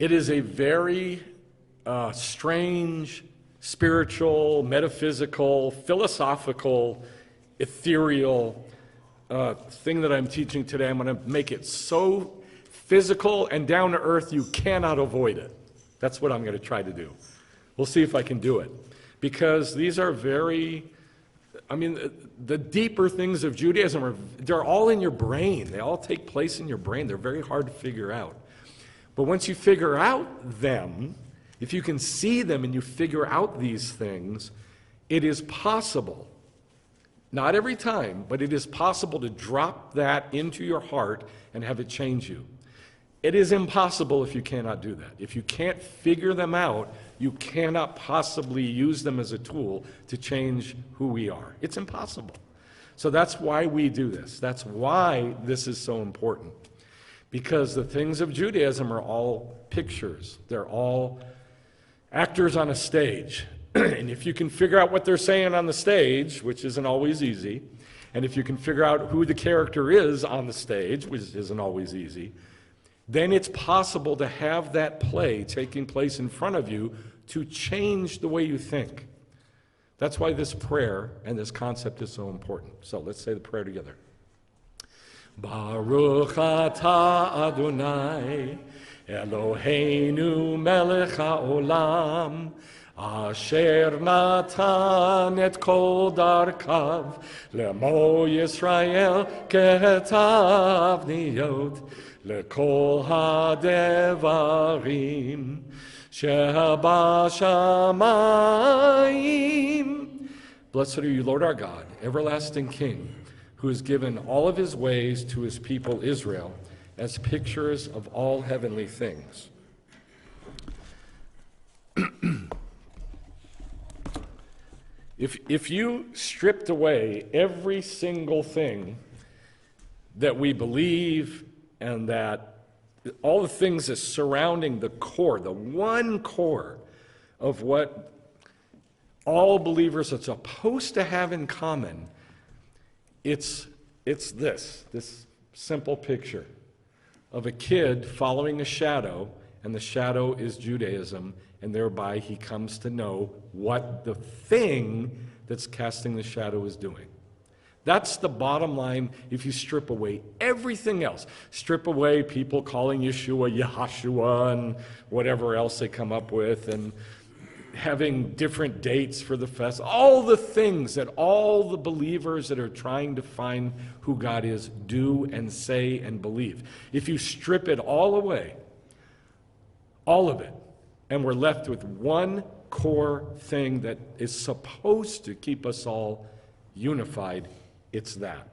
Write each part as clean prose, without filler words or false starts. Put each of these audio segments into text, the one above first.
It is a very strange, spiritual, metaphysical, philosophical, ethereal thing that I'm teaching today. I'm going to make it so physical and down to earth you cannot avoid it. That's what I'm going to try to do. We'll see if I can do it. Because these are very, the deeper things of Judaism, they're all in your brain. They all take place in your brain. They're very hard to figure out. But once you figure out them, if you can see them and you figure out these things, it is possible, not every time, but it is possible to drop that into your heart and have it change you. It is impossible if you cannot do that. If you can't figure them out, you cannot possibly use them as a tool to change who we are. It's impossible. So that's why we do this. That's why this is so important. Because the things of Judaism are all pictures. They're all actors on a stage. And if you can figure out what they're saying on the stage, which isn't always easy, and if you can figure out who the character is on the stage, which isn't always easy, then it's possible to have that play taking place in front of you to change the way you think. That's why this prayer and this concept is so important. So let's say the prayer together. Baruch atah Adonai, Eloheinu melech haolam, asher natan et kol darkav, lemo Yisrael ketavniot, lekol hadevarim, shebashamayim. Blessed are you, Lord our God, everlasting King, who has given all of his ways to his people Israel as pictures of all heavenly things. If you stripped away every single thing that we believe and that all the things that's surrounding the core, the one core of what all believers are supposed to have in common, it's this simple picture of a kid following a shadow, and the shadow is Judaism, and thereby he comes to know what the thing that's casting the shadow is doing. That's the bottom line if you strip away everything else. Strip away people calling Yeshua Yahashua and whatever else they come up with, and having different dates for the fest, all the things that all the believers that are trying to find who God is do and say and believe. If you strip it all away, all of it, and we're left with one core thing that is supposed to keep us all unified, it's that.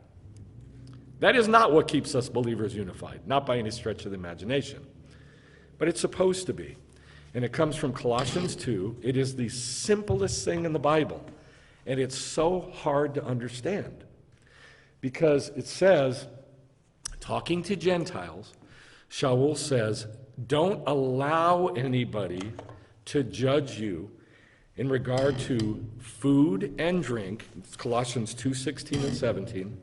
That is not what keeps us believers unified, not by any stretch of the imagination, but it's supposed to be. And it comes from Colossians 2. It is the simplest thing in the Bible. And it's so hard to understand. Because it says, talking to Gentiles, Shaul says, don't allow anybody to judge you in regard to food and drink. It's Colossians 2:16 and 17.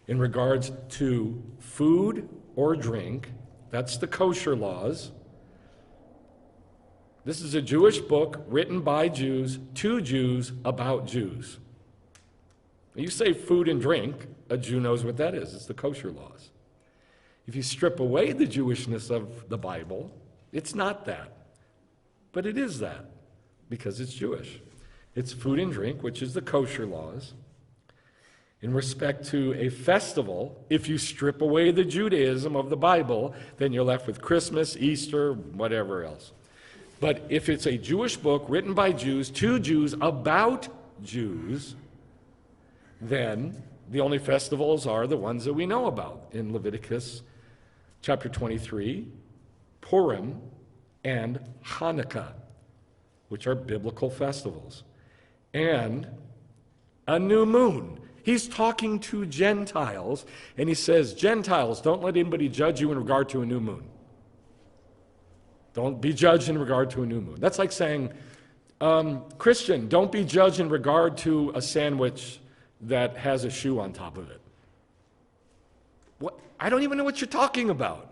In regards to food or drink, that's the kosher laws. This is a Jewish book written by Jews to Jews about Jews. You say food and drink, a Jew knows what that is. It's the kosher laws. If you strip away the Jewishness of the Bible, it's not that. But it is that, because it's Jewish. It's food and drink, which is the kosher laws. In respect to a festival, if you strip away the Judaism of the Bible, then you're left with Christmas, Easter, whatever else. But if it's a Jewish book written by Jews to Jews about Jews, then the only festivals are the ones that we know about in Leviticus chapter 23, Purim, and Hanukkah, which are biblical festivals, and a new moon. He's talking to Gentiles, and he says, Gentiles, don't let anybody judge you in regard to a new moon. Don't be judged in regard to a new moon. That's like saying, Christian, don't be judged in regard to a sandwich that has a shoe on top of it. What? I don't even know what you're talking about.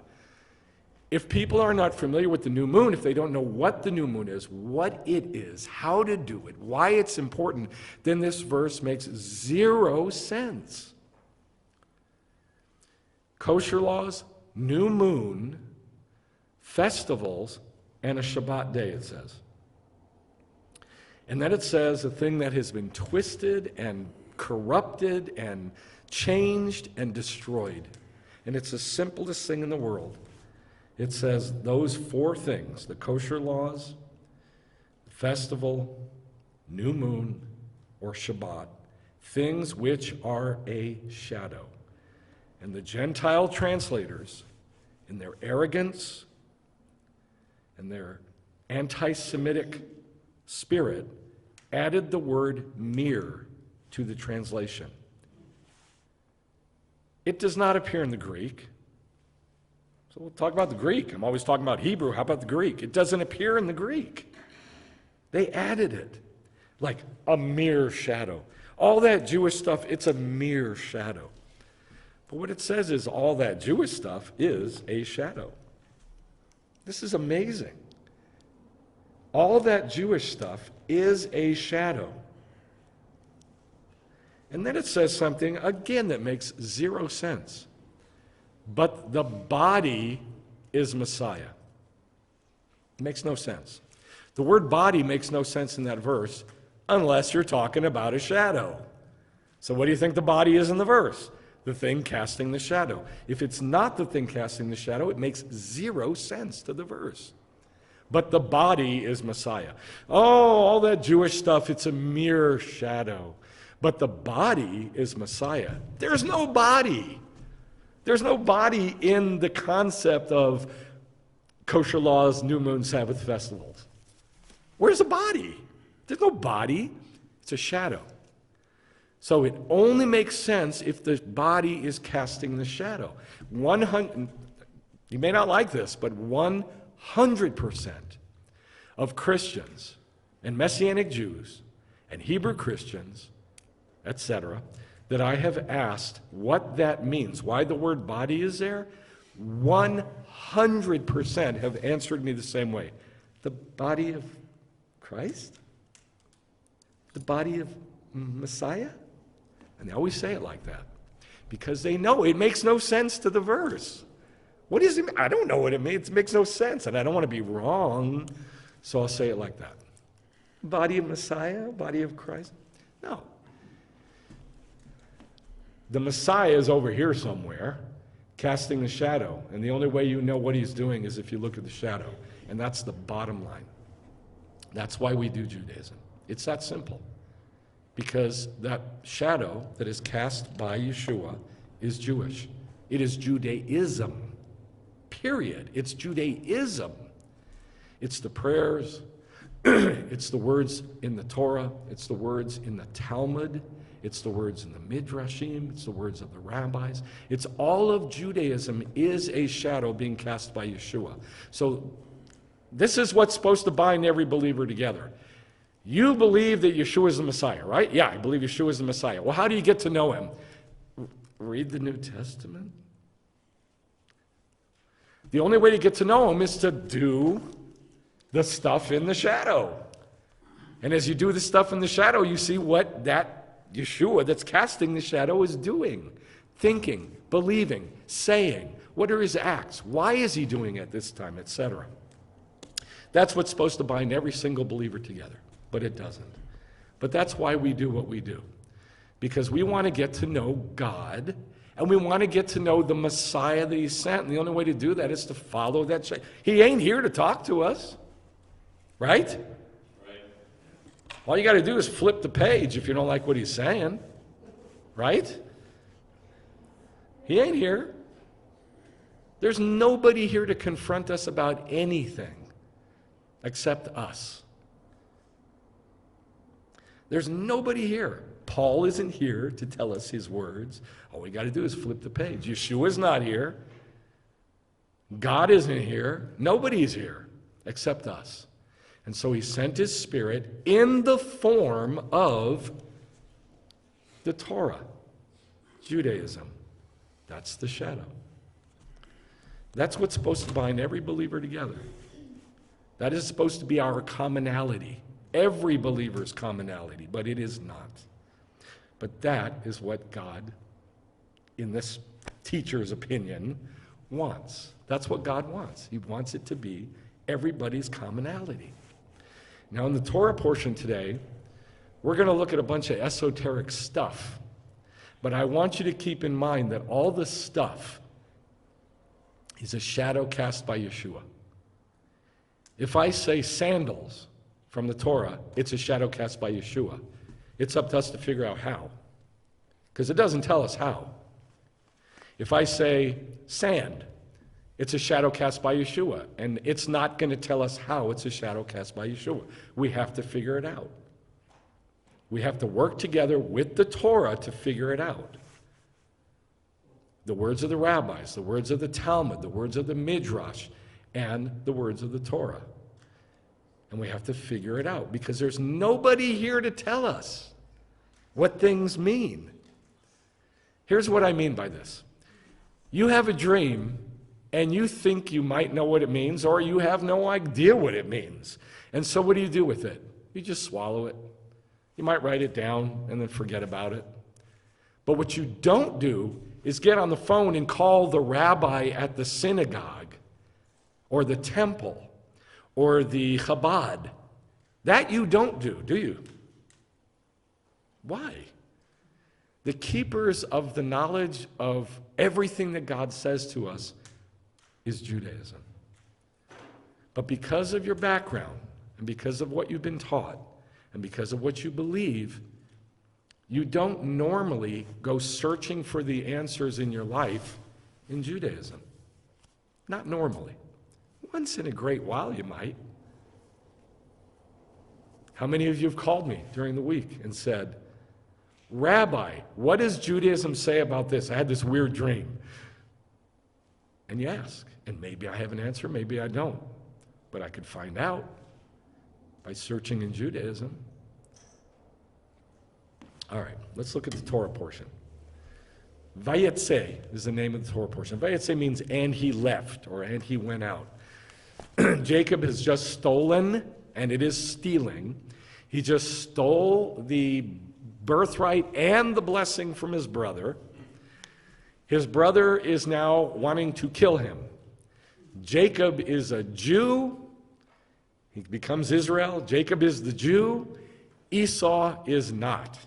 If people are not familiar with the new moon, if they don't know what the new moon is, what it is, how to do it, why it's important, then this verse makes zero sense. Kosher laws, new moon, festivals, and a Shabbat day, it says. And then it says a thing that has been twisted and corrupted and changed and destroyed. And it's the simplest thing in the world. It says those four things, the kosher laws, the festival, new moon, or Shabbat, things which are a shadow. And the Gentile translators, in their arrogance and their anti-Semitic spirit, added the word mere to the translation. It does not appear in the Greek. So we'll talk about the Greek. I'm always talking about Hebrew. How about the Greek? It doesn't appear in the Greek. They added it like a mere shadow. All that Jewish stuff, it's a mere shadow. But what it says is all that Jewish stuff is a shadow. This is amazing. All that Jewish stuff is a shadow. And then it says something, again, that makes zero sense. But the body is Messiah. It makes no sense. The word body makes no sense in that verse unless you're talking about a shadow. So what do you think the body is in the verse? The thing casting the shadow. If it's not the thing casting the shadow, it makes zero sense to the verse. But the body is Messiah. Oh, all that Jewish stuff, it's a mere shadow. But the body is Messiah. There's no body. There's no body in the concept of kosher laws, new moon, Sabbath festivals. Where's the body? There's no body. It's a shadow. So it only makes sense if the body is casting the shadow. You may not like this, but 100% of Christians and Messianic Jews and Hebrew Christians, etc., that I have asked what that means, why the word body is there, 100% have answered me the same way. The body of Christ? The body of Messiah? And they always say it like that because they know it makes no sense to the verse. What does it mean? I don't know what it means. It makes no sense, and I don't want to be wrong, so I'll say it like that. Body of Messiah? Body of Christ? No. The Messiah is over here somewhere, casting the shadow. And the only way you know what he's doing is if you look at the shadow. And that's the bottom line. That's why we do Judaism. It's that simple. Because that shadow that is cast by Yeshua is Jewish. It is Judaism. Period. It's Judaism. It's the prayers. It's the words in the Torah. It's the words in the Talmud. It's the words in the Midrashim. It's the words of the rabbis. It's all of Judaism is a shadow being cast by Yeshua. So this is what's supposed to bind every believer together. You believe that Yeshua is the Messiah, right? Yeah, I believe Yeshua is the Messiah. Well, how do you get to know him? Read the New Testament. The only way to get to know him is to do the stuff in the shadow. And as you do the stuff in the shadow, you see what that Yeshua that's casting the shadow is doing, thinking, believing, saying. What are his acts? Why is he doing it this time, etc.? That's what's supposed to bind every single believer together, but it doesn't. But that's why we do what we do, because we want to get to know God, and we want to get to know the Messiah that he sent, and the only way to do that is to follow that shadow. He ain't here to talk to us, right? All you got to do is flip the page if you don't like what he's saying, right? He ain't here. There's nobody here to confront us about anything except us. There's nobody here. Paul isn't here to tell us his words. All we got to do is flip the page. Yeshua's not here. God isn't here. Nobody's here except us. And so he sent his Spirit in the form of the Torah, Judaism. That's the shadow. That's what's supposed to bind every believer together. That is supposed to be our commonality, every believer's commonality, but it is not. But that is what God, in this teacher's opinion, wants. That's what God wants. He wants it to be everybody's commonality. Now, in the Torah portion today, we're going to look at a bunch of esoteric stuff. But I want you to keep in mind that all this stuff is a shadow cast by Yeshua. If I say sandals from the Torah, it's a shadow cast by Yeshua. It's up to us to figure out how, because it doesn't tell us how. If I say sand, it's a shadow cast by Yeshua, and it's not going to tell us how it's a shadow cast by Yeshua. We have to figure it out. We have to work together with the Torah to figure it out. The words of the rabbis, the words of the Talmud, the words of the Midrash, and the words of the Torah. And we have to figure it out, because there's nobody here to tell us what things mean. Here's what I mean by this. You have a dream, and you think you might know what it means, or you have no idea what it means. And so what do you do with it? You just swallow it. You might write it down and then forget about it. But what you don't do is get on the phone and call the rabbi at the synagogue or the temple or the Chabad. That you don't do you? Why? The keepers of the knowledge of everything that God says to us is Judaism. But because of your background and because of what you've been taught and because of what you believe, you don't normally go searching for the answers in your life in Judaism. Not normally. Once in a great while you might. How many of you have called me during the week and said, Rabbi, what does Judaism say about this? I had this weird dream. And you ask, and maybe I have an answer, maybe I don't. But I could find out by searching in Judaism. All right, let's look at the Torah portion. Vayetzei is the name of the Torah portion. Vayetzei means, and he left, or and he went out. Jacob has just stolen, and it is stealing. He just stole the birthright and the blessing from his brother. His brother is now wanting to kill him. Jacob is a Jew. He becomes Israel. Jacob is the Jew. Esau is not.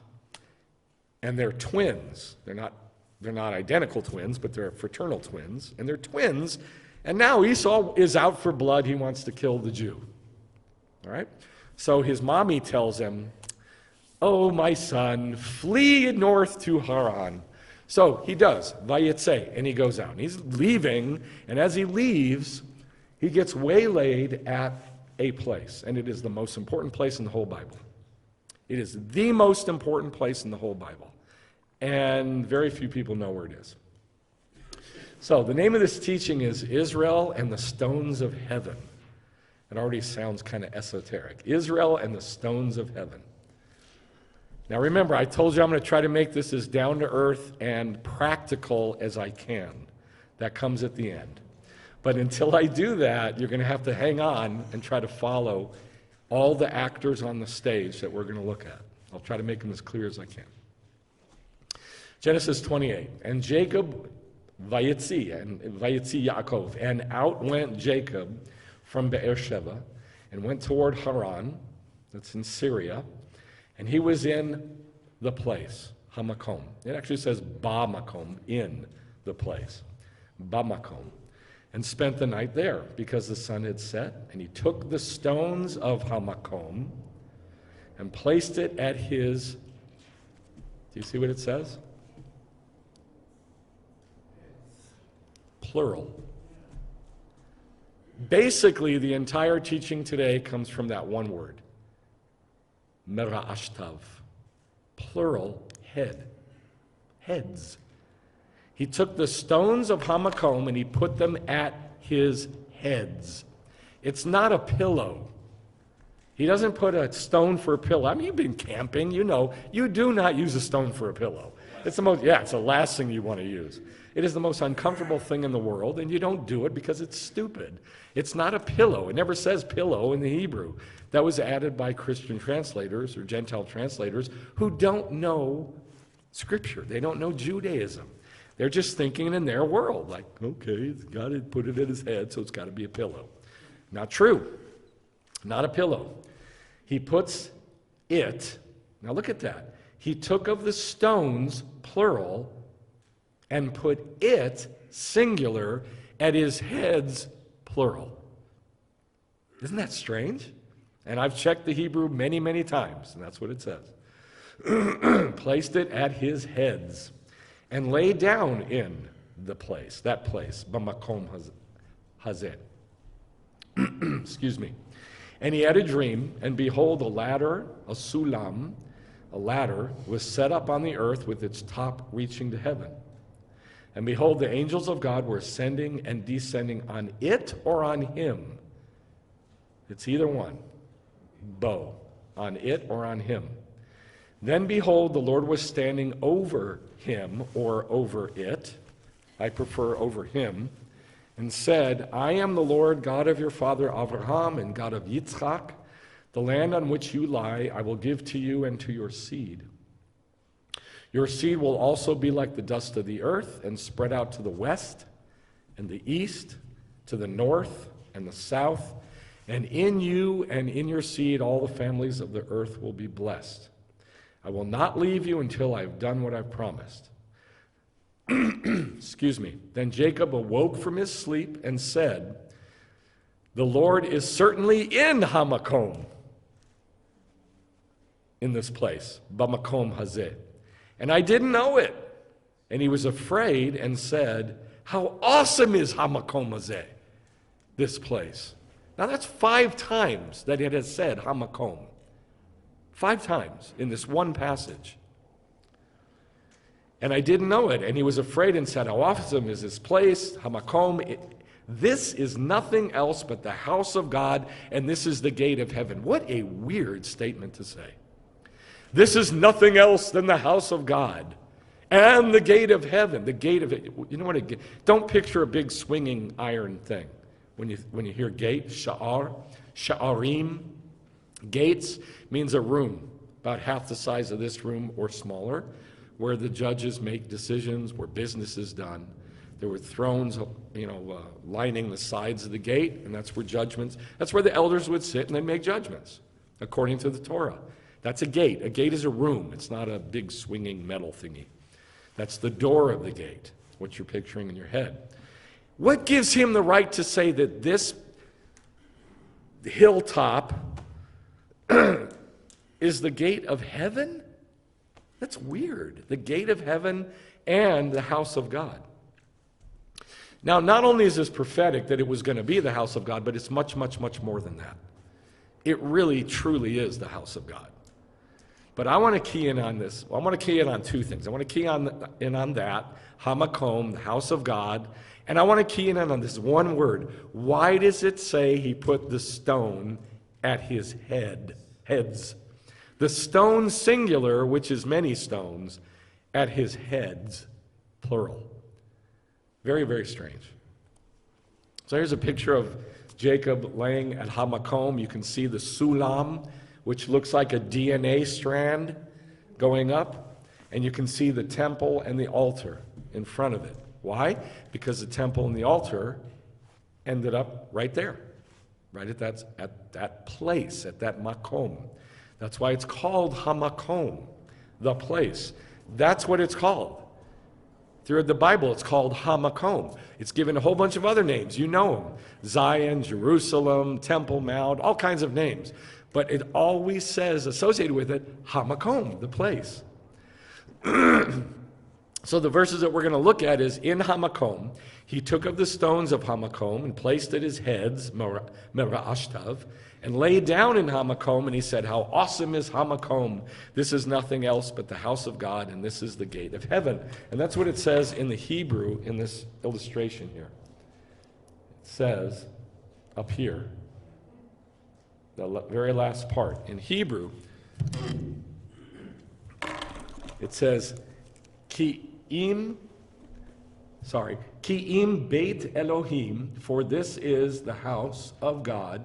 And they're twins. They're not identical twins, but they're fraternal twins. And they're twins. And now Esau is out for blood. He wants to kill the Jew. All right? So his mommy tells him, oh, my son, flee north to Haran. So he does, Vayetzei, and he goes out. And he's leaving, and as he leaves, he gets waylaid at a place. And it is the most important place in the whole Bible. It is the most important place in the whole Bible. And very few people know where it is. So the name of this teaching is Israel and the Stones of Heaven. It already sounds kind of esoteric. Israel and the Stones of Heaven. Now remember, I told you I'm going to try to make this as down to earth and practical as I can. That comes at the end. But until I do that, you're going to have to hang on and try to follow all the actors on the stage that we're going to look at. I'll try to make them as clear as I can. Genesis 28, and Jacob Vayetzei, and Vayetzei Yaakov, and out went Jacob from Beersheba and went toward Haran, that's in Syria, and he was in the place, Ha-Makom. It actually says Ba-Makom, in the place, Ba-Makom, and spent the night there because the sun had set. And he took the stones of Ha-Makom and placed it at his, do you see what it says? Plural. Basically, the entire teaching today comes from that one word, mera'ashtav, plural, head, heads. He took the stones of Ha-Makom and he put them at his heads. It's not a pillow. He doesn't put a stone for a pillow. I mean, you've been camping, you know. You do not use a stone for a pillow. It's the most, it's the last thing you want to use. It is the most uncomfortable thing in the world, and you don't do it because it's stupid. It's not a pillow. It never says pillow in the Hebrew. That was added by Christian translators or Gentile translators who don't know Scripture. They don't know Judaism. They're just thinking in their world, like, okay, it's got to put it in his head, so it's got to be a pillow. Not true. Not a pillow. He puts it, now look at that. He took of the stones, plural, and put it, singular, at his heads, plural. Isn't that strange? And I've checked the Hebrew many, many times, and that's what it says. Placed it at his heads, and lay down in the place, that place, Ba-Makom hazeh. Excuse me. And he had a dream, and behold, a ladder, a sulam, a ladder, was set up on the earth with its top reaching to heaven. And behold, the angels of God were ascending and descending on it or on him. It's either one. Bo. On it or on him. Then behold, the Lord was standing over him or over it. I prefer over him. And said, I am the Lord God of your father Abraham and God of Yitzchak. The land on which you lie I will give to you and to your seed. Your seed will also be like the dust of the earth and spread out to the west and the east, to the north and the south. And in you and in your seed all the families of the earth will be blessed. I will not leave you until I have done what I've promised. Excuse me. Then Jacob awoke from his sleep and said, the Lord is certainly in Ha-Makom, in this place, Ba-Makom hazeh. And I didn't know it. And he was afraid and said, how awesome is Ha-Makom hazeh, this place. Now that's 5 times that it has said Ha-Makom. 5 times in this one passage. And I didn't know it. And he was afraid and said, how awesome is this place, Ha-Makom. This is nothing else but the house of God, and this is the gate of heaven. What a weird statement to say. This is nothing else than the house of God and the gate of heaven. The gate of it. You know what? Don't picture a big swinging iron thing. When you hear gate, sha'arim, gates means a room about half the size of this room or smaller, where the judges make decisions, where business is done. There were thrones, lining the sides of the gate, and that's where that's where the elders would sit and they'd make judgments, according to the Torah. That's a gate. A gate is a room. It's not a big swinging metal thingy. That's the door of the gate, what you're picturing in your head. What gives him the right to say that this hilltop is the gate of heaven? That's weird. The gate of heaven and the house of God. Now, not only is this prophetic that it was going to be the house of God, but it's much, much, much more than that. It really, truly is the house of God. But I want to key in on this. I want to key in on 2 things. I want to key in on that, Ha-Makom, the house of God, and I want to key in on this one word. Why does it say he put the stone at his heads? The stone singular, which is many stones, at his heads, plural. Very, very strange. So here's a picture of Jacob laying at Ha-Makom. You can see the sulam, which looks like a DNA strand going up. And you can see the temple and the altar in front of it. Why? Because the temple and the altar ended up right there, right at that place, at that makom. That's why it's called Ha-Makom, the place. That's what it's called. Through the Bible, it's called Ha-Makom. It's given a whole bunch of other names. You know them. Zion, Jerusalem, Temple Mount, all kinds of names. But it always says, associated with it, Ha-Makom, the place. So the verses that we're going to look at is in Ha-Makom, he took of the stones of Ha-Makom and placed at his heads, mera'ashtav, and laid down in Ha-Makom, and he said, how awesome is Ha-Makom. This is nothing else but the house of God, and this is the gate of heaven. And that's what it says in the Hebrew in this illustration here. It says up here, the very last part. In Hebrew, it says, Ki im Ki'im Beit Elohim, for this is the house of God,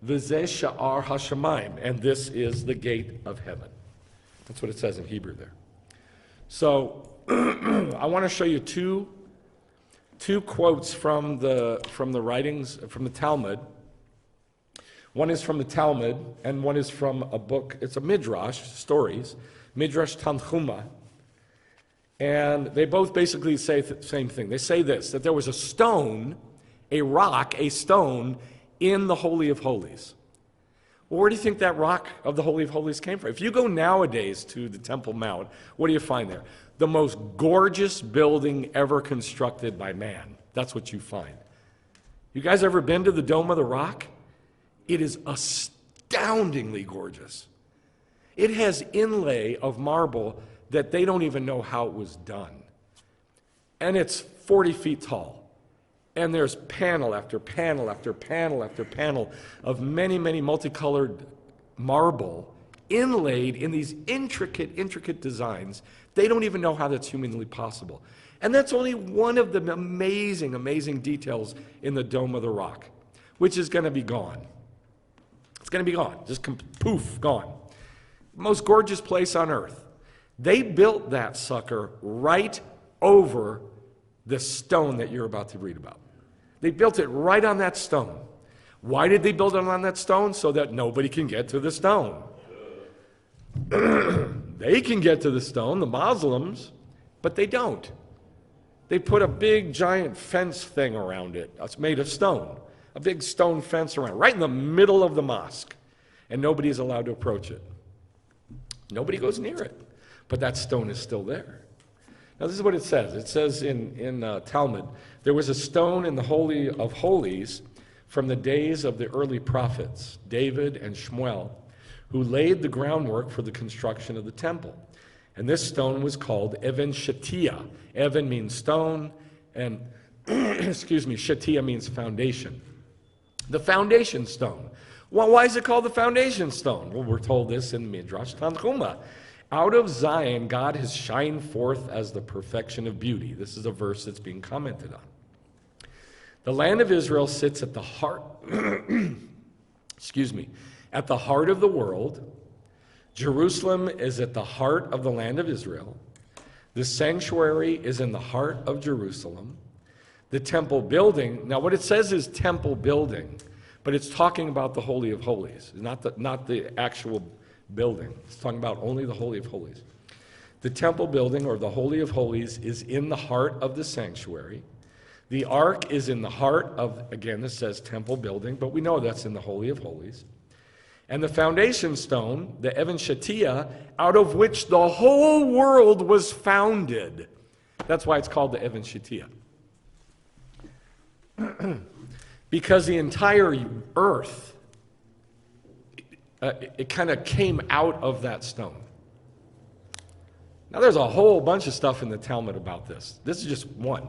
V'zeh Sha'ar HaShamayim, and this is the gate of heaven. That's what it says in Hebrew there. So I want to show you two quotes from the writings from the Talmud. One is from the Talmud, and one is from a book. It's a midrash, stories, Midrash Tanchuma, and they both basically say the same thing. They say this: that there was a stone, a rock, a stone in the Holy of Holies. Well, where do you think that rock of the Holy of Holies came from? If you go nowadays to the Temple Mount, what do you find there? The most gorgeous building ever constructed by man. That's what you find. You guys ever been to the Dome of the Rock? It is astoundingly gorgeous. It has inlay of marble that they don't even know how it was done. And it's 40 feet tall. And there's panel after panel after panel after panel of many, many multicolored marble inlaid in these intricate designs. They don't even know how that's humanly possible. And that's only one of the amazing details in the Dome of the Rock, which is going to be gone. It's going to be gone. Just poof, gone. Most gorgeous place on earth. They built that sucker right over the stone that you're about to read about. They built it right on that stone. Why did they build it on that stone? So that nobody can get to the stone. They can get to the stone, the Muslims, but they don't. They put a big giant fence thing around it. It's made of stone. A big stone fence around it, right in the middle of the mosque. And nobody is allowed to approach it. Nobody goes near it. But that stone is still there. Now this is what it says. It says in Talmud, there was a stone in the Holy of Holies from the days of the early prophets, David and Shmuel, who laid the groundwork for the construction of the temple. And this stone was called Even Shatia. Even means stone, and Shatia means foundation. The foundation stone. Well, why is it called the foundation stone? Well, we're told this in Midrash Tanchuma. Out of Zion, God has shined forth as the perfection of beauty. This is a verse that's being commented on. The land of Israel sits at the heart, at the heart of the world. Jerusalem is at the heart of the land of Israel. The sanctuary is in the heart of Jerusalem. The temple building, now what it says is temple building, but it's talking about the Holy of Holies, not the actual building. It's talking about only the Holy of Holies. The temple building, or the Holy of Holies, is in the heart of the sanctuary. The ark is in the heart of, again, this says temple building, but we know that's in the Holy of Holies. And the foundation stone, the Even Shatia, out of which the whole world was founded. That's why it's called the Even Shatia. Because the entire earth, it kind of came out of that stone. Now there's a whole bunch of stuff in the Talmud about this. This is just one.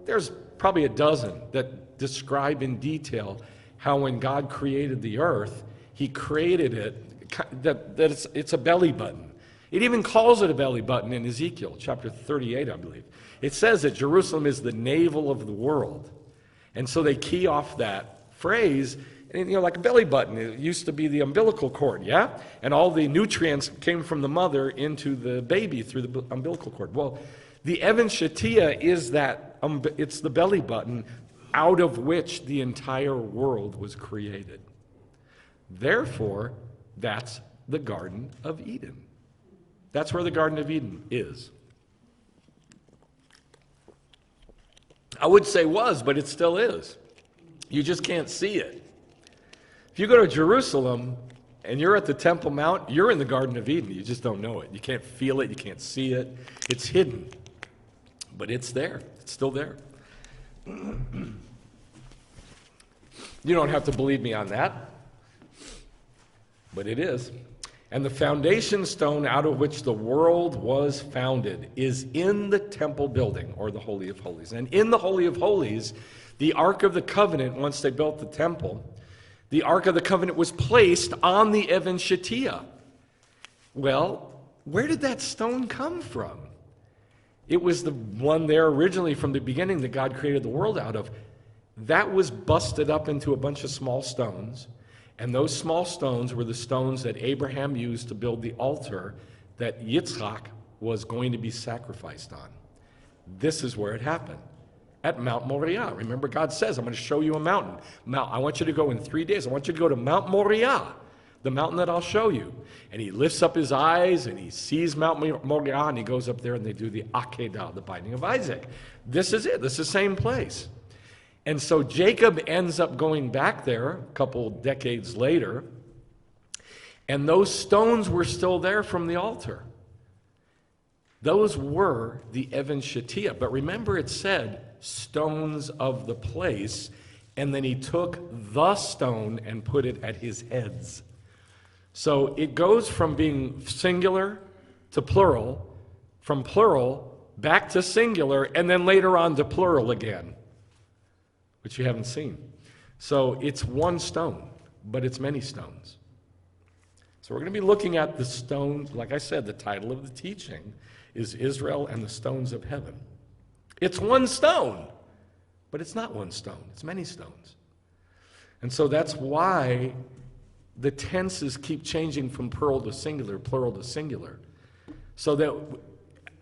There's probably a dozen that describe in detail how when God created the earth, he created it, that it's a belly button. It even calls it a belly button in Ezekiel Chapter 38, I believe. It says that Jerusalem is the navel of the world. And so they key off that phrase, and, like a belly button. It used to be the umbilical cord, yeah? And all the nutrients came from the mother into the baby through the umbilical cord. Well, the Even Shatia is that, it's the belly button out of which the entire world was created. Therefore, that's the Garden of Eden. That's where the Garden of Eden is. I would say was, but it still is. You just can't see it. If you go to Jerusalem and you're at the Temple Mount, you're in the Garden of Eden. You just don't know it. You can't feel it. You can't see it. It's hidden. But it's there. It's still there. You don't have to believe me on that. But it is. And the foundation stone out of which the world was founded is in the temple building, or the Holy of Holies. And in the Holy of Holies, the Ark of the Covenant, once they built the temple, the Ark of the Covenant was placed on the Even Shatia. Well, where did that stone come from? It was the one there originally from the beginning that God created the world out of. That was busted up into a bunch of small stones, and those small stones were the stones that Abraham used to build the altar that Yitzchak was going to be sacrificed on. This is where it happened, at Mount Moriah. Remember, God says, I'm going to show you a mountain. I want you to go in 3 days. I want you to go to Mount Moriah, the mountain that I'll show you. And he lifts up his eyes, and he sees Mount Moriah, and he goes up there, and they do the Akedah, the binding of Isaac. This is it. This is the same place. And so Jacob ends up going back there a couple decades later, and those stones were still there from the altar. Those were the Even Shetiyah. But remember, it said stones of the place, and then he took the stone and put it at his heads. So it goes from being singular to plural, from plural back to singular, and then later on to plural again, which you haven't seen. So it's one stone, but it's many stones. So we're going to be looking at the stones. Like I said, the title of the teaching is Israel and the Stones of Heaven. It's one stone, but it's not one stone. It's many stones. And so that's why the tenses keep changing from plural to singular, so that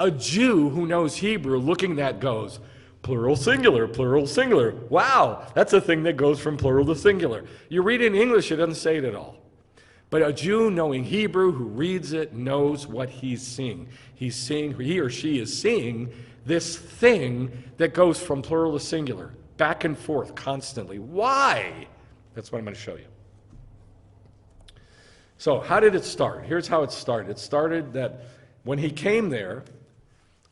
a Jew who knows Hebrew looking at that goes, plural, singular, plural, singular. Wow, that's a thing that goes from plural to singular. You read it in English, it doesn't say it at all. But a Jew knowing Hebrew who reads it knows what he's seeing. He's seeing, he or she is seeing this thing that goes from plural to singular, back and forth constantly. Why? That's what I'm going to show you. So how did it start? Here's how it started. It started that when he came there,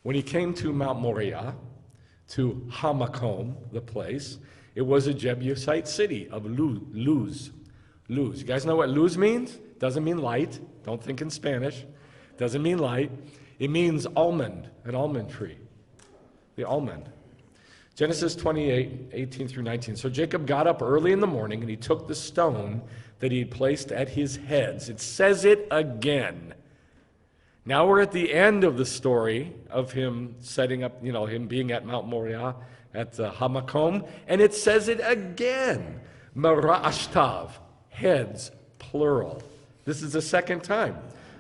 when he came to Mount Moriah, to Ha-Makom, the place, it was a Jebusite city of Luz. Luz. You guys know what Luz means? Doesn't mean light. Don't think in Spanish. Doesn't mean light. It means almond, an almond tree. The almond. Genesis 28, 18 through 19. So Jacob got up early in the morning and he took the stone that he had placed at his heads. It says it again. Now we're at the end of the story of him setting up, him being at Mount Moriah, at Ha-Makom, and it says it again. Marashtav, heads, plural. This is the second time.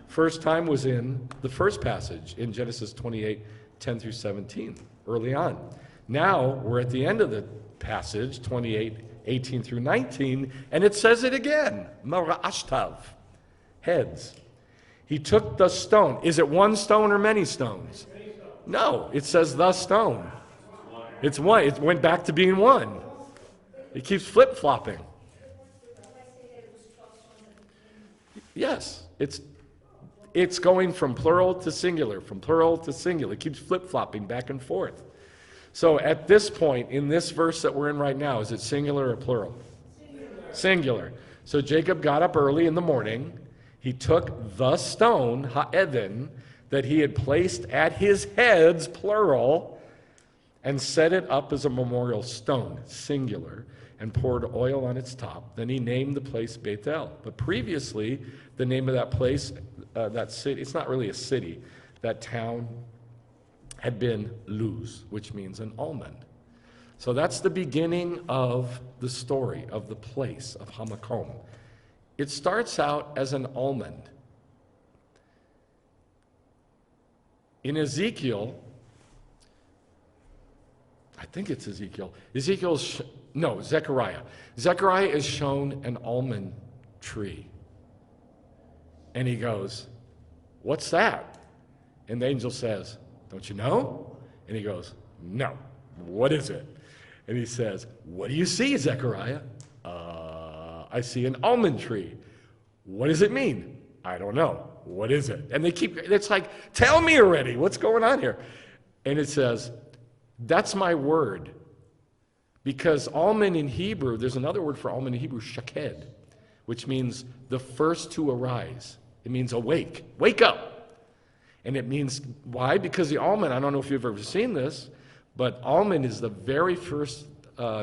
First time was in the first passage in Genesis 28, 10 through 17, early on. Now we're at the end of the passage, 28, 18 through 19, and it says it again. Marashtav, heads. He took the stone. Is it one stone or many stones? No, it says the stone. It's one. It went back to being one. It keeps flip-flopping. Yes, it's going from plural to singular, from plural to singular. It keeps flip-flopping back and forth. So at this point, in this verse that we're in right now, is it singular or plural? Singular. So Jacob got up early in the morning. He took the stone, ha-even, that he had placed at his heads, plural, and set it up as a memorial stone, singular, and poured oil on its top. Then he named the place Bethel. But previously, the name of that place, that city, it's not really a city, that town had been Luz, which means an almond. So that's the beginning of the story of the place of Ha-Makom. It starts out as an almond. In Ezekiel, I think it's Ezekiel. Zechariah. Zechariah is shown an almond tree. And he goes, "What's that?" And the angel says, "Don't you know?" And he goes, "No. What is it?" And he says, "What do you see, Zechariah?" "I see an almond tree." "What does it mean?" "I don't know." "What is it?" And it's like, "Tell me already, what's going on here?" And it says, "That's my word." Because almond in Hebrew, there's another word for almond in Hebrew, shaked, which means the first to arise. It means awake, wake up. And it means, why? Because the almond, I don't know if you've ever seen this, but almond is the very first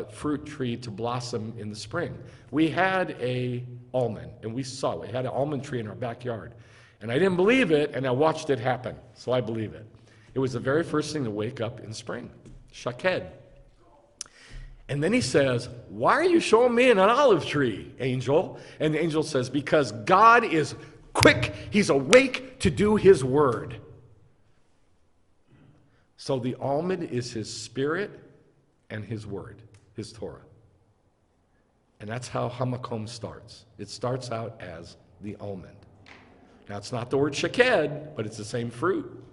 fruit tree to blossom in the spring. We had a almond, and we saw it. We had an almond tree in our backyard. And I didn't believe it, and I watched it happen, so I believe it. It was the very first thing to wake up in spring, shaked. And then he says, why are you showing me an olive tree, angel? And the angel says, because God is quick. He's awake to do his word. So the almond is his spirit and his word, his Torah. And that's how Ha-Makom starts. It starts out as the almond. Now, it's not the word shaked, but it's the same fruit.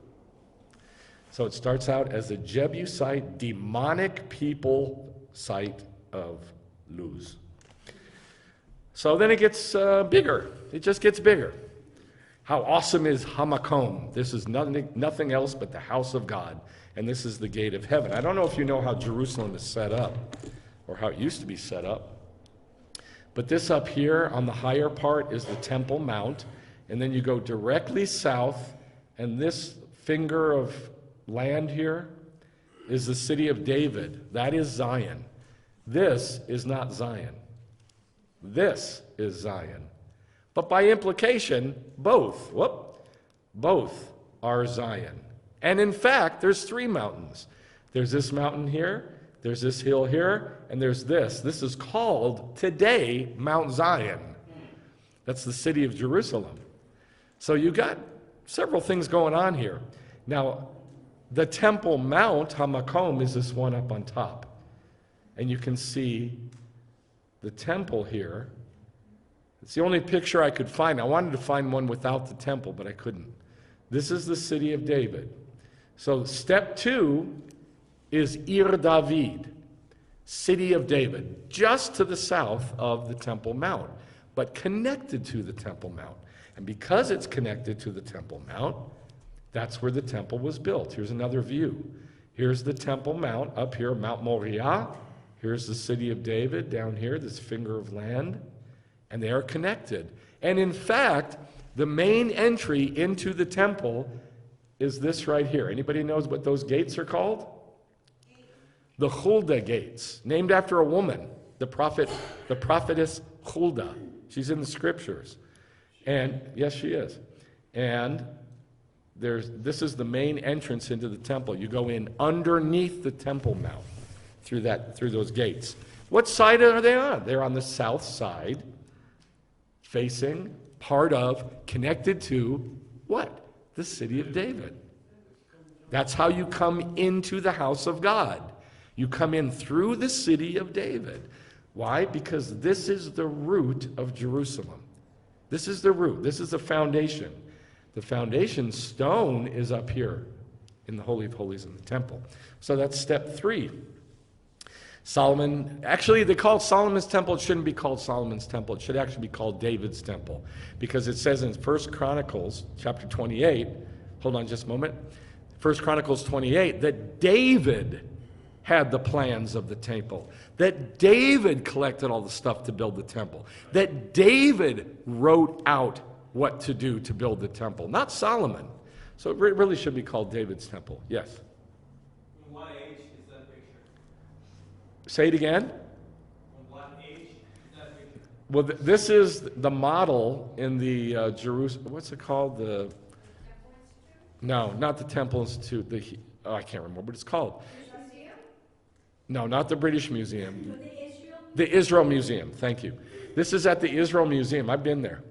So it starts out as the Jebusite demonic people site of Luz. So then it gets bigger. It just gets bigger. How awesome is Ha-Makom? This is nothing else but the house of God, and this is the gate of heaven. I don't know if you know how Jerusalem is set up, or how it used to be set up, but this up here on the higher part is the Temple Mount, and then you go directly south, and this finger of land here is the city of David. That is Zion. This is not Zion. This is Zion. But by implication, both are Zion. And in fact, there's three mountains. There's this mountain here, there's this hill here, and there's this. This is called today Mount Zion. That's the city of Jerusalem. So you got several things going on here. Now, the Temple Mount, Ha-Makom, is this one up on top. And you can see the temple here. It's the only picture I could find. I wanted to find one without the temple, but I couldn't. This is the city of David. So step 2 is Ir David, city of David, just to the south of the Temple Mount, but connected to the Temple Mount. And because it's connected to the Temple Mount, that's where the temple was built. Here's another view. Here's the Temple Mount up here, Mount Moriah. Here's the city of David down here, this finger of land. And they are connected. And in fact, the main entry into the temple is this right here. Anybody knows what those gates are called? The Huldah gates, named after a woman, the prophetess Huldah. She's in the scriptures. And yes, she is. And this is the main entrance into the temple. You go in underneath the Temple Mount through those gates. What side are they on? They're on the south side, facing, part of, connected to what? The city of David. That's how you come into the house of God. You come in through the city of David. Why? Because this is the root of Jerusalem. This is the root. This is the foundation. The foundation stone is up here in the Holy of Holies in the temple. So that's step 3. Solomon, actually they call it Solomon's temple. It shouldn't be called Solomon's temple. It should actually be called David's temple. Because it says in 1 Chronicles chapter 28, hold on just a moment, 1 Chronicles 28, that David had the plans of the temple, that David collected all the stuff to build the temple, that David wrote out what to do to build the temple, not Solomon. So it really should be called David's temple. Yes? In what age is that picture? Say it again? In what age is that picture? Well, this is the model in the Jerusalem, what's it called? No, not the Temple Institute. I can't remember what it's called. No, not the British Museum. The Israel Museum, thank you. This is at the Israel Museum. I've been there.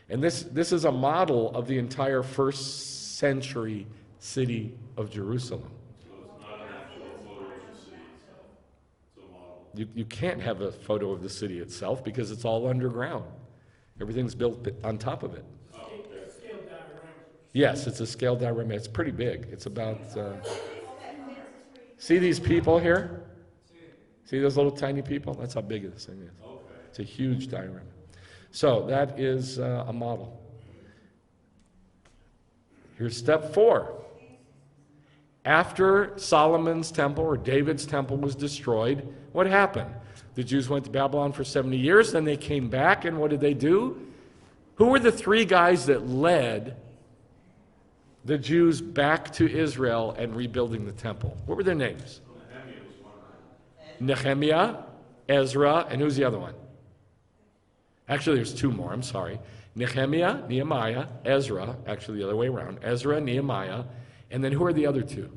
And this is a model of the entire first century city of Jerusalem. So it's not an actual photo of the city itself. It's a model. You can't have a photo of the city itself because it's all underground. Everything's built on top of it. Scale diagram. Yes, it's a scale diagram. It's pretty big. It's about... see these people here? See those little tiny people? That's how big this thing is. Okay. It's a huge diagram. So that is a model. Here's step 4. After Solomon's temple or David's temple was destroyed, what happened? The Jews went to Babylon for 70 years, then they came back, and what did they do? Who were the 3 guys that led the Jews back to Israel and rebuilding the temple? What were their names? Nehemiah, Ezra, and who's the other one? Actually, there's 2 more, I'm sorry. Nehemiah, Ezra, actually the other way around. Ezra, Nehemiah, And then who are the other two?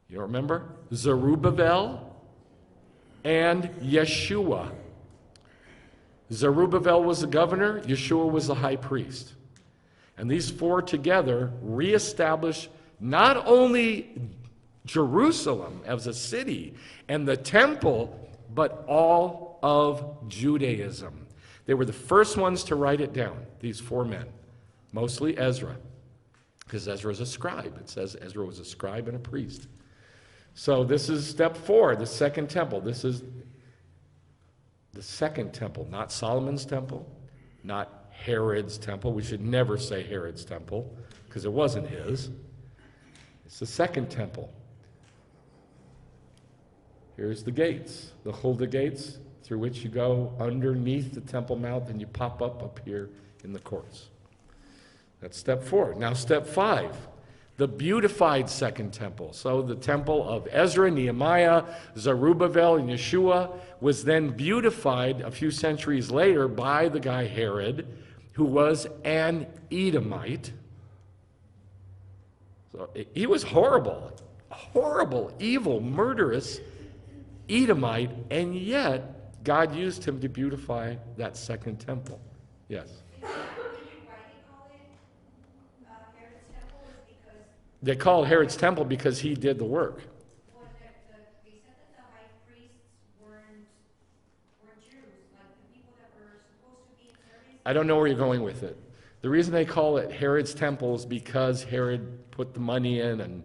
You don't remember? Zerubbabel and Yeshua. Zerubbabel was the governor, Yeshua was the high priest. And these four together reestablish not only Jerusalem as a city and the temple, but all of Judaism. They were the first ones to write it down, these four men, mostly Ezra, because Ezra is a scribe. It says Ezra was a scribe and a priest. So this is step 4, the second temple. This is the second temple, not Solomon's temple, not Herod's temple. We should never say Herod's temple because it wasn't his. It's the second temple. Here's the gates, the Huldah gates, through which you go underneath the Temple Mount, and you pop up here in the courts. That's step 4. Now step 5, the beautified second temple. So the temple of Ezra, Nehemiah, Zerubbabel, and Yeshua was then beautified a few centuries later by the guy Herod, who was an Edomite. So he was horrible, evil, murderous Edomite, and yet God used him to beautify that second temple. Yes? Why they call it Herod's temple is because They call it Herod's temple because he did the work. they said that the high priests weren't Jews, like the people that were supposed to be in service. I don't know where you're going with it. The reason they call it Herod's temple is because Herod put the money in and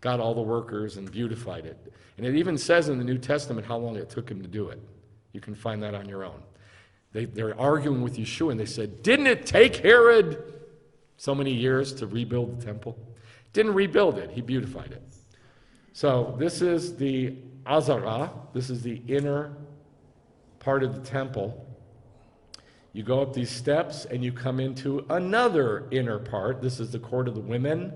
got all the workers and beautified it. And it even says in the New Testament how long it took him to do it. You can find that on your own. They're arguing with Yeshua, and they said, didn't it take Herod so many years to rebuild the temple? Didn't rebuild it, he beautified it. So this is the Azara. This is the inner part of the temple. You go up these steps, and you come into another inner part. This is the court of the women.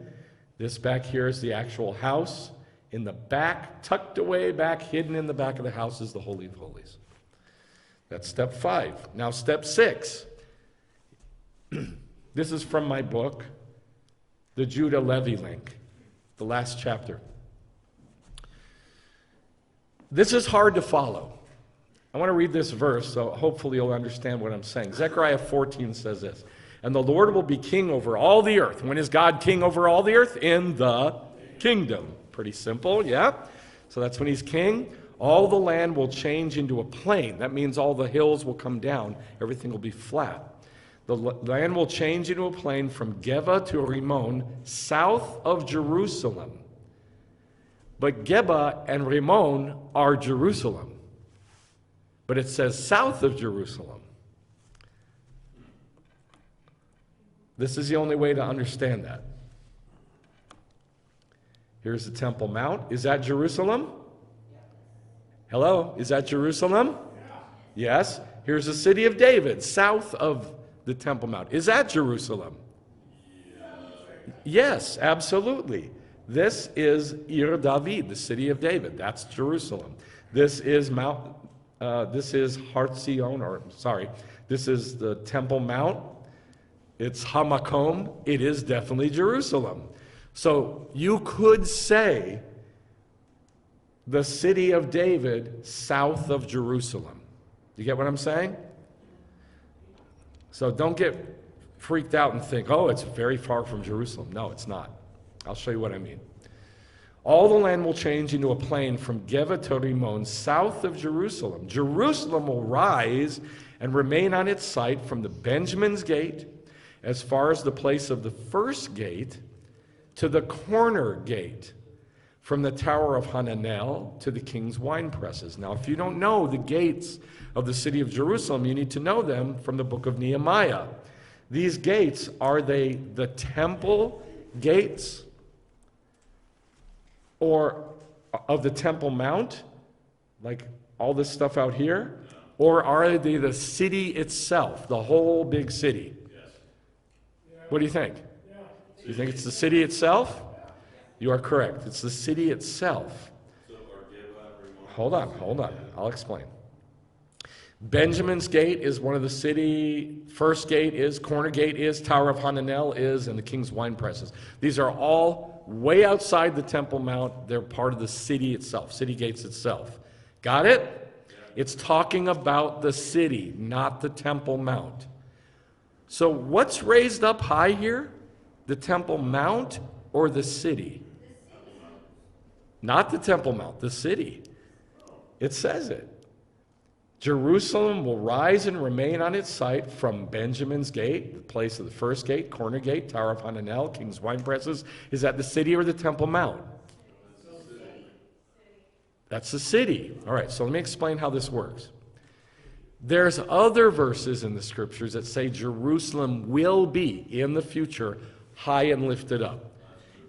This back here is the actual house. In the back, tucked away back, hidden in the back of the house, is the Holy of Holies. That's step 5. Now step 6. This is from my book, The Judah Levy Link, the last chapter. This is hard to follow. I want to read this verse, so hopefully you'll understand what I'm saying. Zechariah 14 says this, and the Lord will be king over all the earth. When is God king over all the earth? In the kingdom. Pretty simple, yeah? So that's when he's king. All the land will change into a plain. That means all the hills will come down. Everything will be flat. The land will change into a plain from Geba to Rimmon, south of Jerusalem. But Geba and Rimmon are Jerusalem. But it says south of Jerusalem. This is the only way to understand that. Here's the Temple Mount. Is that Jerusalem? Hello? Is that Jerusalem? Yes. Here's the city of David, south of the Temple Mount. Is that Jerusalem? Yes, absolutely. This is Ir David, the city of David. That's Jerusalem. This is this is Har Tzion, this is the Temple Mount. It's Ha-Makom. It is definitely Jerusalem. So you could say the city of David south of Jerusalem. You get what I'm saying? So don't get freaked out and think, oh, it's very far from Jerusalem. No, it's not. I'll show you what I mean. All the land will change into a plain from Geba to Rimmon, south of Jerusalem. Jerusalem will rise and remain on its site from the Benjamin's gate as far as the place of the first gate to the corner gate, from the Tower of Hananel to the king's wine presses. Now, if you don't know the gates of the city of Jerusalem, you need to know them from the book of Nehemiah. These gates, are they the temple gates or of the Temple Mount, like all this stuff out here? Or are they the city itself, the whole big city? What do you think? You think it's the city itself? You are correct. It's the city itself. Hold on. I'll explain. Benjamin's gate is one of the city, first gate is, corner gate is, Tower of Hananel is, and the king's wine presses. These are all way outside the Temple Mount. They're part of the city itself, city gates itself. Got it? It's talking about the city, not the Temple Mount. So what's raised up high here? The Temple Mount or the city? Not the Temple Mount, the city. It says it. Jerusalem will rise and remain on its site from Benjamin's gate, the place of the first gate, corner gate, Tower of Hananel, king's wine presses. Is that the city or the Temple Mount? That's the city. All right, so let me explain how this works. There's other verses in the scriptures that say Jerusalem will be, in the future, high and lifted up.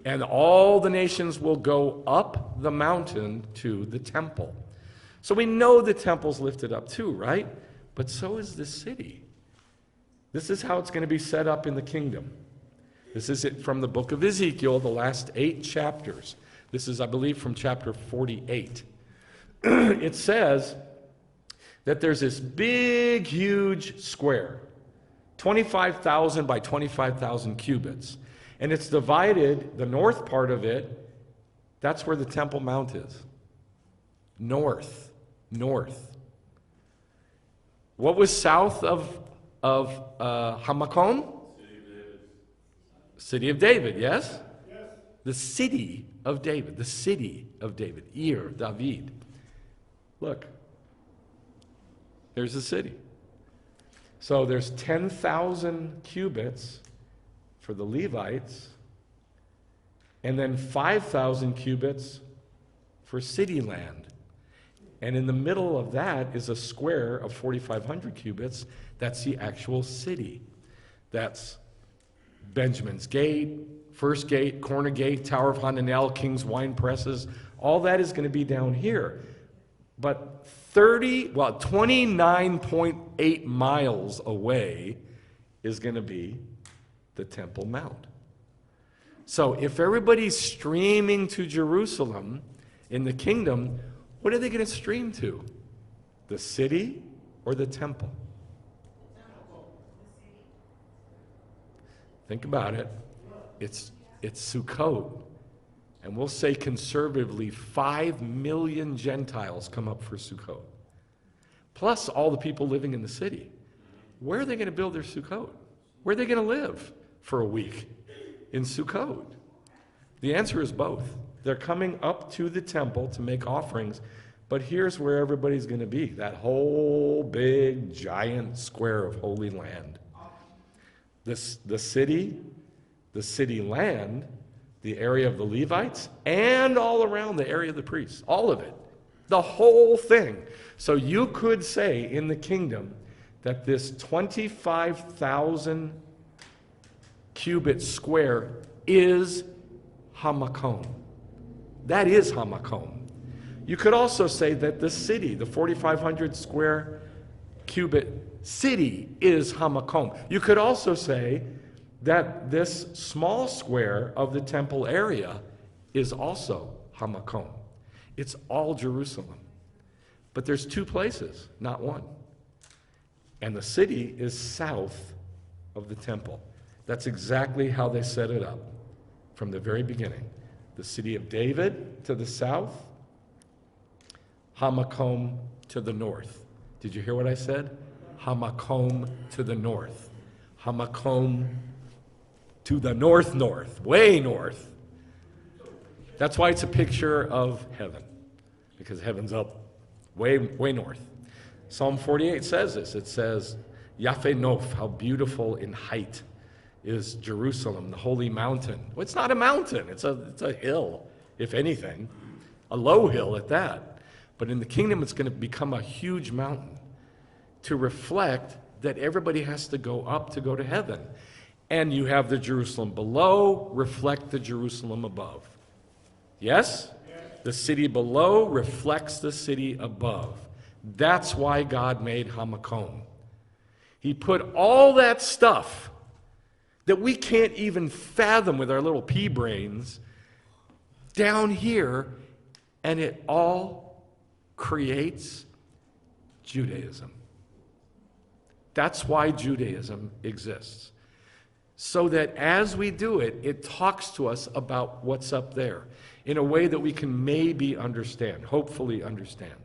And all the nations will go up the mountain to the temple. So we know the temple's lifted up too, right? But so is this city. This is how it's going to be set up in the kingdom. This is it from the book of Ezekiel, the last 8 chapters. This is, I believe, from chapter 48. It says that there's this big, huge square, 25,000 by 25,000 cubits. And it's divided, the north part of it, that's where the Temple Mount is. North. What was south of Ha-Makom? City of David, yes? Yes. The city of David, the city of David, Ir, David. Look, there's the city. So there's 10,000 cubits for the Levites, and then 5,000 cubits for city land. And in the middle of that is a square of 4,500 cubits. That's the actual city. That's Benjamin's gate, first gate, corner gate, Tower of Hananel, king's wine presses. All that is going to be down here. But 29.8 miles away is going to be the Temple Mount. So if everybody's streaming to Jerusalem in the kingdom, what are they going to stream to? The city or the temple? Think about it. It's Sukkot. And we'll say conservatively 5 million Gentiles come up for Sukkot. Plus all the people living in the city. Where are they going to build their Sukkot? Where are they going to live for a week? In Sukkot. The answer is both. They're coming up to the temple to make offerings, but here's where everybody's going to be, that whole big, giant square of Holy Land. The city land, the area of the Levites, and all around the area of the priests, all of it, the whole thing. So you could say in the kingdom that this 25,000 cubit square is Ha-Makom. That is Ha-Makom. You could also say that the city, the 4,500 square cubit city, is Ha-Makom. You could also say that this small square of the temple area is also Ha-Makom. It's all Jerusalem. But there's 2 places, not one. And the city is south of the temple. That's exactly how they set it up from the very beginning. The city of David to the south, Ha-Makom to the north. Did you hear what I said? Ha-Makom to the north. Ha-Makom to the north, way north. That's why it's a picture of heaven, because heaven's up way north. Psalm 48 says this. It says, Yafeh Nof, how beautiful in height is Jerusalem, the holy mountain. Well, it's not a mountain. It's a hill, if anything, a low hill at that. But in the kingdom, it's going to become a huge mountain to reflect that everybody has to go up to go to heaven. And you have the Jerusalem below reflect the Jerusalem above. Yes? The city below reflects the city above. That's why God made Ha-Makom. He put all that stuff that we can't even fathom with our little pea brains down here, and it all creates Judaism. That's why Judaism exists. So that as we do it, it talks to us about what's up there in a way that we can maybe understand, hopefully understand.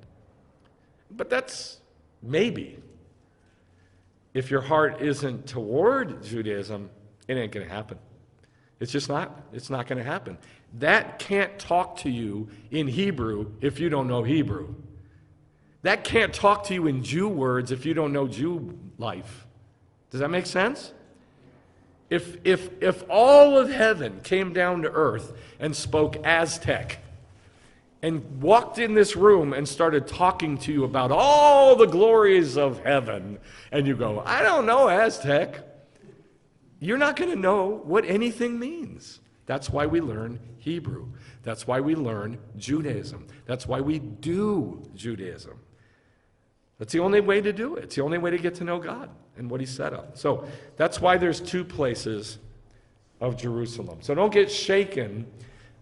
But that's maybe. If your heart isn't toward Judaism, it ain't going to happen. It's just not. It's not going to happen. That can't talk to you in Hebrew if you don't know Hebrew. That can't talk to you in Jew words if you don't know Jew life. Does that make sense? If all of heaven came down to earth and spoke Aztec and walked in this room and started talking to you about all the glories of heaven, and you go, I don't know Aztec, you're not going to know what anything means. That's why we learn Hebrew. That's why we learn Judaism. That's why we do Judaism. That's the only way to do it. It's the only way to get to know God and what he set up. So that's why there's two places of Jerusalem. So don't get shaken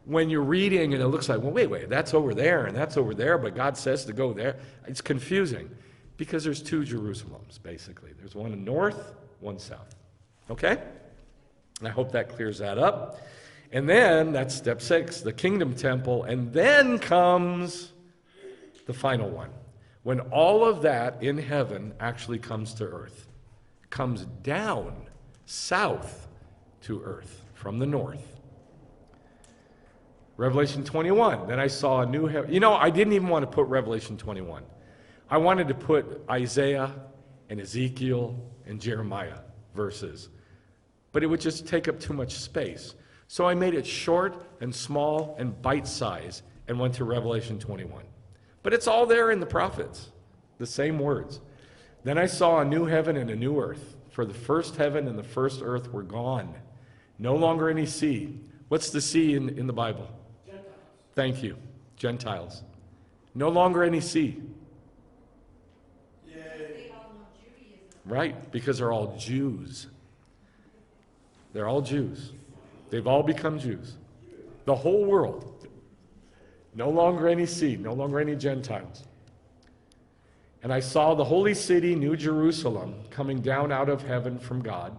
when you're reading and it looks like, well, wait, that's over there and that's over there, but God says to go there. It's confusing because there's two Jerusalems, basically. There's one in north, one south. Okay? And I hope that clears that up. And then, that's step 6, the kingdom temple, and then comes the final one. When all of that in heaven actually comes to earth, comes down south to earth from the north. Revelation 21, then I saw a new heaven. You know, I didn't even want to put Revelation 21. I wanted to put Isaiah and Ezekiel and Jeremiah verses, but it would just take up too much space. So I made it short and small and bite-sized and went to Revelation 21. But it's all there in the prophets, the same words. Then I saw a new heaven and a new earth, for the first heaven and the first earth were gone. No longer any sea. What's the sea in the Bible? Gentiles. Thank you. Gentiles. No longer any sea. They all know Judaism. Right, because they're all Jews. They're all Jews. They've all become Jews. The whole world. No longer any sea, no longer any Gentiles. And I saw the holy city, New Jerusalem, coming down out of heaven from God,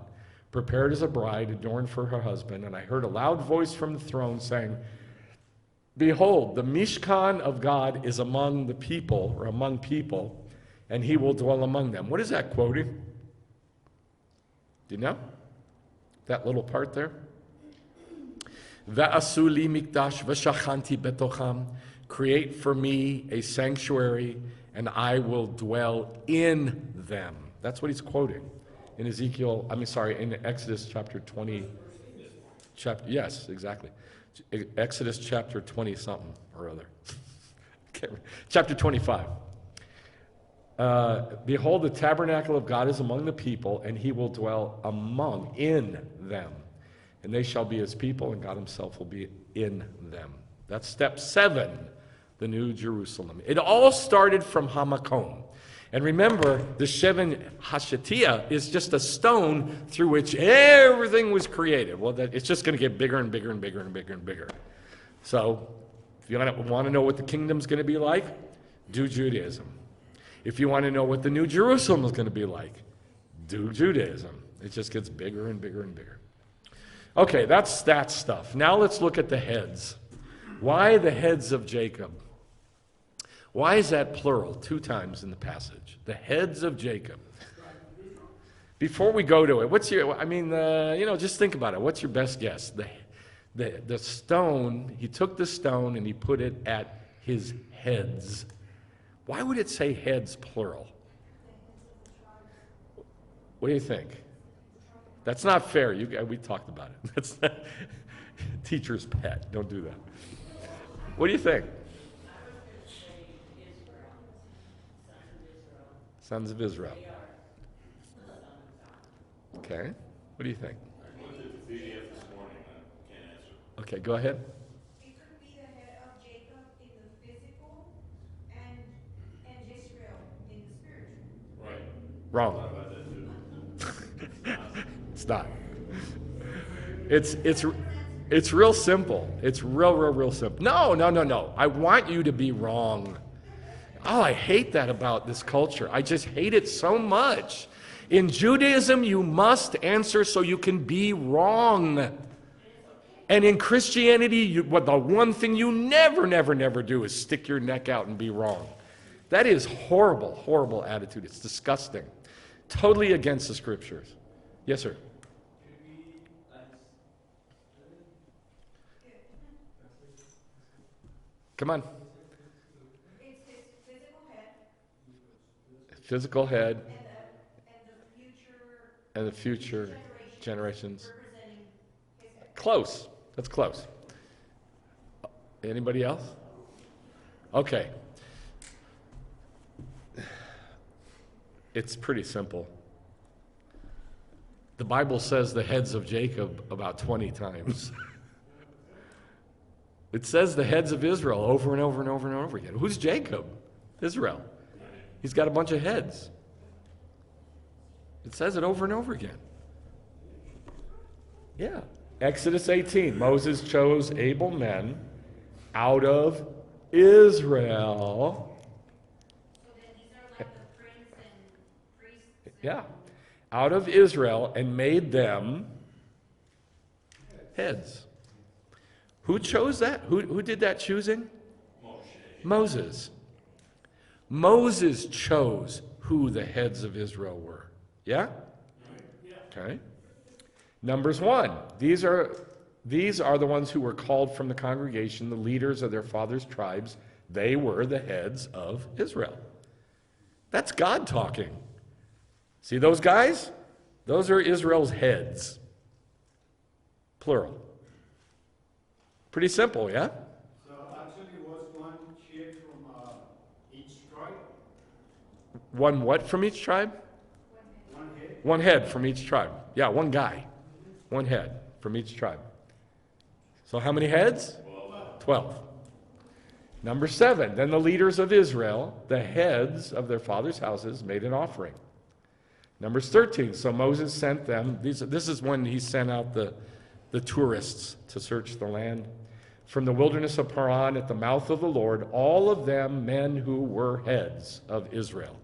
prepared as a bride, adorned for her husband. And I heard a loud voice from the throne saying, Behold, the Mishkan of God is among the people, or among people, and he will dwell among them. What is that quoting? Do you know? That little part there? Va'asu li mikdash v'shachanti betocham. Create for me a sanctuary, and I will dwell in them. That's what he's quoting in in Exodus chapter 20. Yes, exactly. Exodus chapter 20 something or other. Chapter 25. Behold, the tabernacle of God is among the people, and he will dwell in them. And they shall be his people, and God himself will be in them. That's step 7, the New Jerusalem. It all started from Ha-Makom. And remember, the Sheven Hashatia is just a stone through which everything was created. Well, it's just going to get bigger and bigger and bigger and bigger and bigger. So, if you want to know what the kingdom's going to be like, do Judaism. If you want to know what the New Jerusalem is going to be like, do Judaism. It just gets bigger and bigger and bigger. Okay, that's that stuff. Now let's look at the heads. Why the heads of Jacob? Why is that plural 2 times in the passage? The heads of Jacob. Before we go to it, just think about it. What's your best guess? The stone, he took the stone and he put it at his heads. Why would it say heads plural? What do you think? That's not fair. We talked about it. That's not, teacher's pet. Don't do that. What do you think? Sons of Israel. Okay. What do you think? I looked at the PDF this morning, I can't answer. Okay, go ahead. It could be the head of Jacob in the physical and Israel in the spiritual. Right. Wrong. Thought about that too. It's not. It's real simple. It's real simple. No. I want you to be wrong. Oh, I hate that about this culture. I just hate it so much. In Judaism, you must answer so you can be wrong. And in Christianity, the one thing you never, never, never do is stick your neck out and be wrong. That is horrible, horrible attitude. It's disgusting. Totally against the scriptures. Yes, sir. Come on. It's his physical head Physical head and the future generations. representing his head. Close. That's close. Anybody else? Okay. It's pretty simple. The Bible says the heads of Jacob about 20 times. It says the heads of Israel over and over and over and over again. Who's Jacob? Israel. He's got a bunch of heads. It says it over and over again. Yeah. Exodus 18, Moses chose able men out of Israel. So then these are like the prince and priests. Yeah. Out of Israel and made them heads. Who chose that? Who did that choosing? Moses. Moses chose who the heads of Israel were. Yeah? Okay. Numbers 1. These are the ones who were called from the congregation, the leaders of their fathers' tribes. They were the heads of Israel. That's God talking. See those guys? Those are Israel's heads. Plural. Pretty simple, yeah? So actually was one sheep from each tribe, One what from each tribe? one head. One head from each tribe. Yeah, one guy. One head from each tribe. So how many heads? 12. Number 7, then the leaders of Israel, the heads of their fathers' houses, made an offering. Numbers 13, so Moses sent them, this is when he sent out the tourists to search the land. From the wilderness of Paran at the mouth of the Lord, all of them men who were heads of Israel.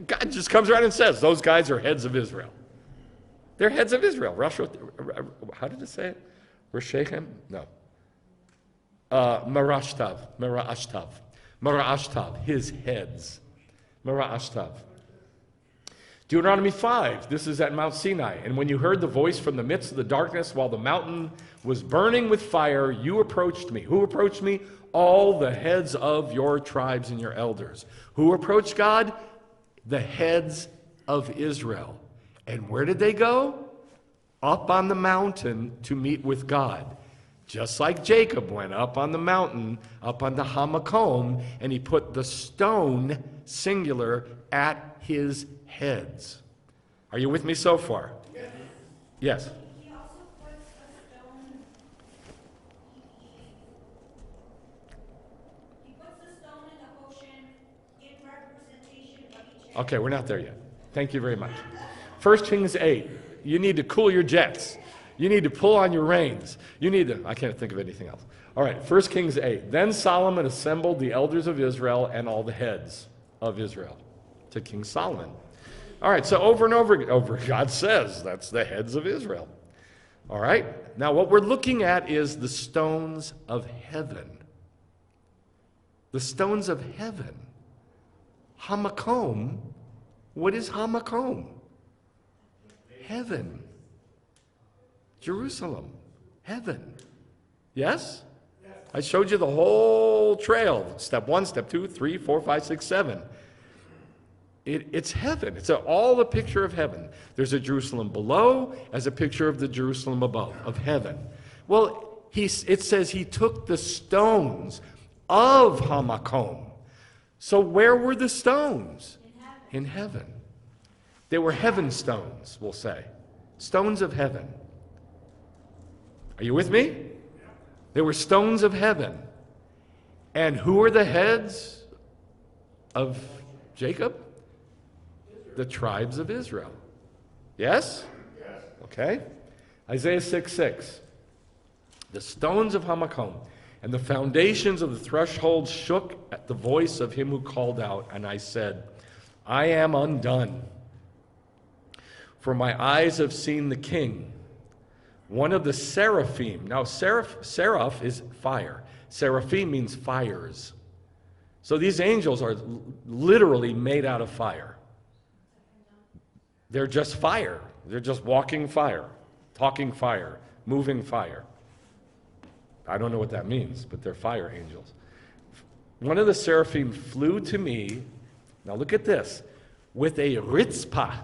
God just comes around and says, those guys are heads of Israel. They're heads of Israel. How did it say it? Reshechem? No. Marashtav, his heads. Marashtav. Deuteronomy 5, this is at Mount Sinai. And when you heard the voice from the midst of the darkness while the mountain was burning with fire, you approached me. Who approached me? All the heads of your tribes and your elders. Who approached God? The heads of Israel. And where did they go? Up on the mountain to meet with God. Just like Jacob went up on the mountain, up on the Ha-Makom, and he put the stone, singular, at his heads. Are you with me so far? Yes. He also puts a stone. He puts the stone in the ocean in representation of each head. Okay, we're not there yet. Thank you very much. 1 Kings 8. You need to cool your jets. You need to pull on your reins. You need to, I can't think of anything else. All right, 1 Kings 8. Then Solomon assembled the elders of Israel and all the heads of Israel to King Solomon. All right, so over and over, God says that's the heads of Israel. All right, now what we're looking at is the stones of heaven. The stones of heaven. Ha-Makom. What is Ha-Makom? Heaven. Jerusalem. Heaven. Yes? I showed you the whole trail. Step 1, step 2, 3, 4, 5, 6, 7. It's heaven. It's all a picture of heaven. There's a Jerusalem below as a picture of the Jerusalem above, of heaven. Well, it says he took the stones of Ha-Makom. So where were the stones? In heaven. They were heaven stones, we'll say. Stones of heaven. Are you with me? They were stones of heaven. And who are the heads of Jacob? The tribes of Israel. Yes? Yes. Okay. Isaiah 6:6. The stones of Ha-Makom and the foundations of the threshold shook at the voice of him who called out, and I said, I am undone. For my eyes have seen the King, one of the seraphim. Now, seraph is fire. Seraphim means fires. So these angels are literally made out of fire. They're just fire. They're just walking fire, talking fire, moving fire. I don't know what that means, but they're fire angels. One of the seraphim flew to me, now look at this, with a ritzpah,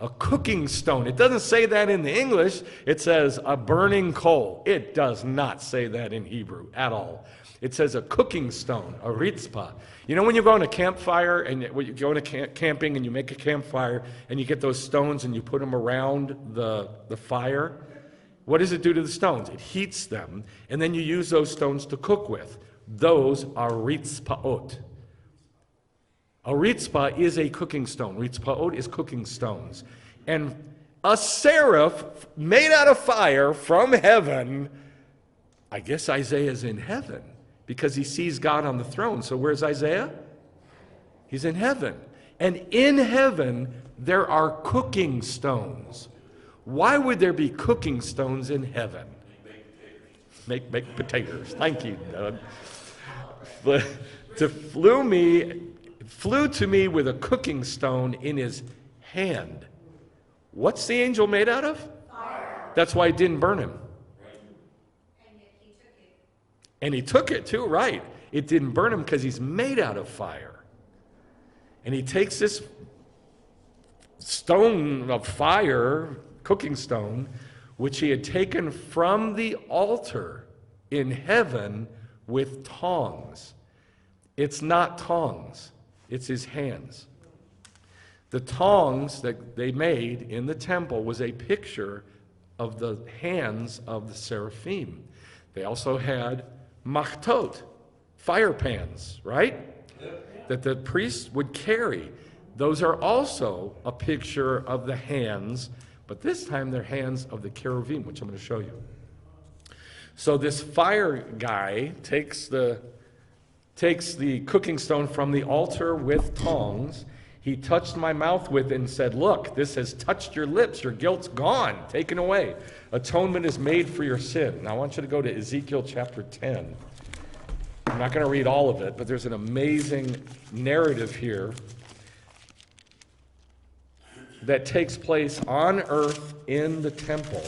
a cooking stone. It doesn't say that in the English. It says a burning coal. It does not say that in Hebrew at all. It says a cooking stone, a ritzpah. You know when you go on a campfire and when you go into camping and you make a campfire and you get those stones and you put them around the fire? What does it do to the stones? It heats them, and then you use those stones to cook with. Those are ritzpaot. A ritzpah is a cooking stone. Ritzpaot is cooking stones. And a seraph made out of fire from heaven, I guess Isaiah's in heaven because he sees God on the throne. So where's Isaiah? He's in heaven. And in heaven, there are cooking stones. Why would there be cooking stones in heaven? Make potatoes. Thank you, Doug. But flew to me with a cooking stone in his hand. What's the angel made out of? Fire. That's why it didn't burn him. And yet he took it. And he took it too, right. It didn't burn him because he's made out of fire. And he takes this stone of fire, cooking stone, which he had taken from the altar in heaven with tongs. It's not tongs, it's his hands. The tongs that they made in the temple was a picture of the hands of the seraphim. They also had machtot, fire pans, right? That the priests would carry. Those are also a picture of the hands, but this time they're hands of the cherubim, which I'm going to show you. So this fire guy takes the cooking stone from the altar with tongs. He touched my mouth with it and said, look, this has touched your lips. Your guilt's gone, taken away. Atonement is made for your sin. Now I want you to go to Ezekiel Chapter 10. I'm not going to read all of it, but there's an amazing narrative here that takes place on earth in the temple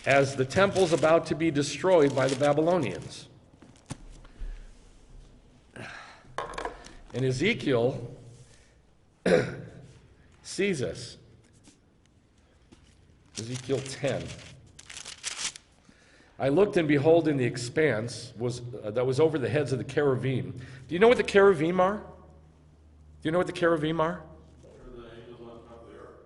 as the temple's about to be destroyed by the Babylonians. And Ezekiel sees this. Ezekiel 10. I looked, and behold, in the expanse that was over the heads of the cherubim. Do you know what the cherubim are? Do you know what the cherubim are?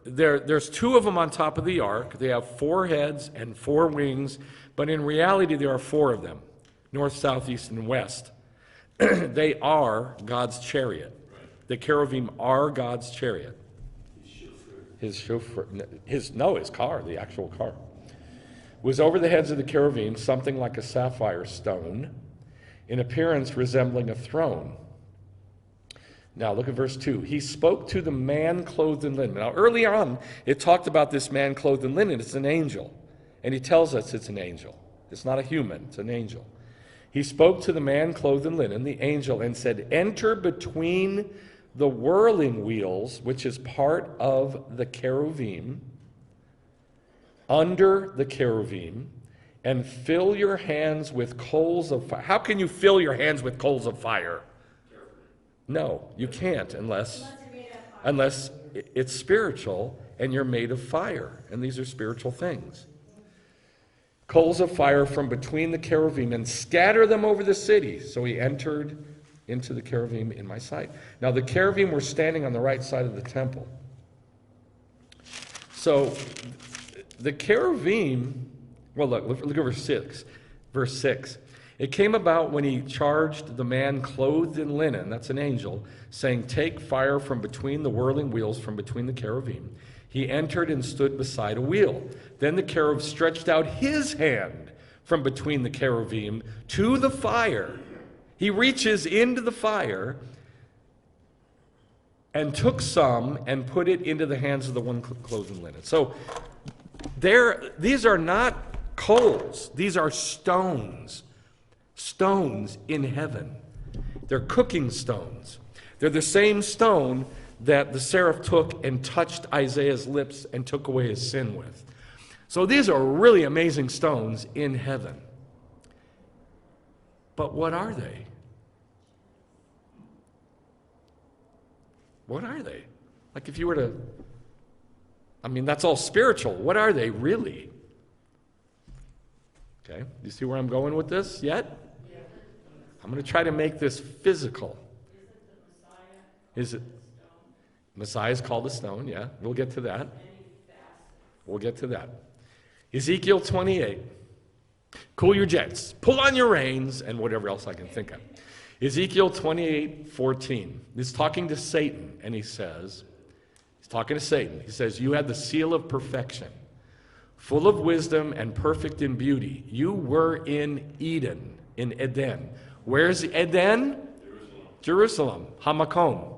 There's two of them on top of the ark. They have 4 heads and 4 wings, but in reality there are 4 of them, north, south, east, and west. They are God's chariot. The cherubim are God's chariot. His car, the actual car. Was over the heads of the cherubim something like a sapphire stone, in appearance resembling a throne. Now look at verse 2. He spoke to the man clothed in linen. Now earlier on, it talked about this man clothed in linen. It's an angel. And he tells us it's an angel. It's not a human, it's an angel. He spoke to the man clothed in linen, the angel, and said, enter between the whirling wheels, which is part of the cherubim, under the cherubim, and fill your hands with coals of fire. How can you fill your hands with coals of fire? No, you can't unless it's spiritual and you're made of fire. And these are spiritual things. Coals of fire from between the cherubim and scatter them over the city. So he entered into the cherubim in my sight. Now the cherubim were standing on the right side of the temple. So the cherubim, well look at verse 6. Verse 6. It came about when he charged the man clothed in linen, that's an angel, saying, take fire from between the whirling wheels, from between the cherubim. He entered and stood beside a wheel. Then the cherub stretched out his hand from between the cherubim to the fire. He reaches into the fire and took some and put it into the hands of the one clothed in linen. So these are not coals. These are stones. Stones in heaven. They're cooking stones. They're the same stone that the seraph took and touched Isaiah's lips and took away his sin with. So these are really amazing stones in heaven. But what are they? What are they? Like if you were to, that's all spiritual. What are they really? Okay, do you see where I'm going with this yet? Yeah. I'm going to try to make this physical. Is it? Messiah is called a stone, yeah. We'll get to that. We'll get to that. Ezekiel 28. Cool your jets, pull on your reins, and whatever else I can think of. Ezekiel 28:14. He's talking to Satan, and he's talking to Satan. He says, you had the seal of perfection, full of wisdom and perfect in beauty. You were in Eden, in Eden. Where's Eden? Jerusalem. Ha-Makom.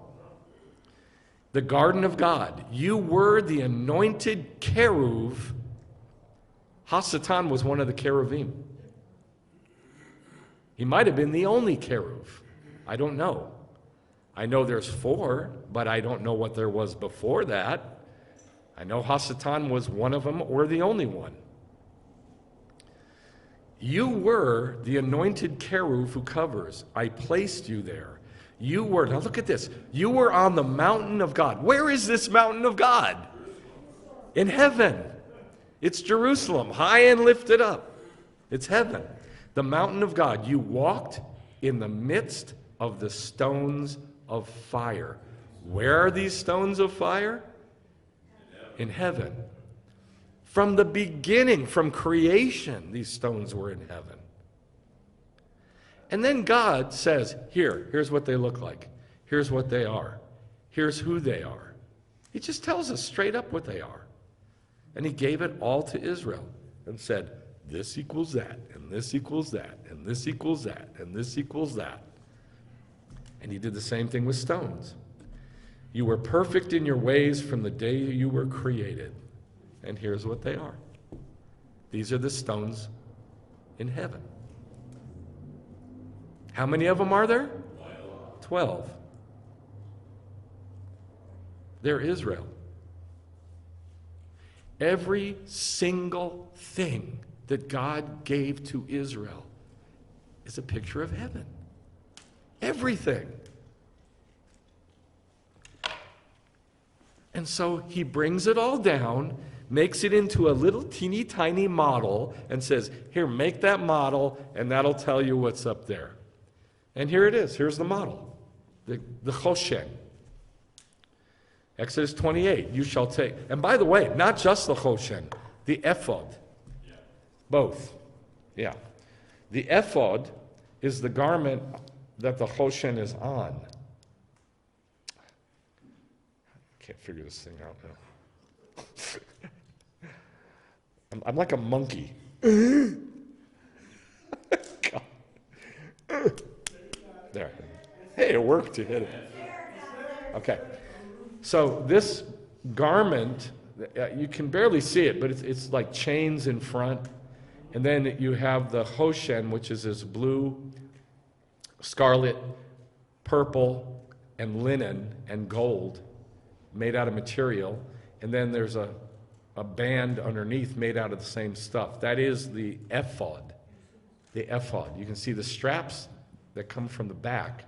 The garden of God. You were the anointed cherub. Ha-Satan was one of the cherubim. He might have been the only cherub. I don't know. I know there's 4, but I don't know what there was before that. I know Ha-Satan was one of them or the only one. You were the anointed cherub who covers. I placed you there. You were, now look at this. You were on the mountain of God. Where is this mountain of God? In heaven. It's Jerusalem, high and lifted up. It's heaven. The mountain of God. You walked in the midst of the stones of fire. Where are these stones of fire? In heaven. From the beginning, from creation, these stones were in heaven. And then God says, here's what they look like. Here's what they are. Here's who they are. He just tells us straight up what they are. And he gave it all to Israel and said, this equals that, and this equals that, and this equals that, and this equals that. And he did the same thing with stones. You were perfect in your ways from the day you were created. And here's what they are. These are the stones in heaven. How many of them are there? 12. They're Israel. Every single thing that God gave to Israel is a picture of heaven. Everything. And so he brings it all down, makes it into a little teeny tiny model, and says, here, make that model, and that'll tell you what's up there. And here it is. Here's the model. The Choshen. Exodus 28, you shall take. And by the way, not just the Choshen, the ephod. Yeah. Both. Yeah. The ephod is the garment that the Choshen is on. I can't figure this thing out now. I'm like a monkey. There. Hey, it worked. You hit it. Okay. So this garment, you can barely see it, but it's like chains in front. And then you have the Choshen, which is this blue, scarlet, purple, and linen, and gold, made out of material. And then there's a band underneath made out of the same stuff. That is the ephod. The ephod. You can see the straps that come from the back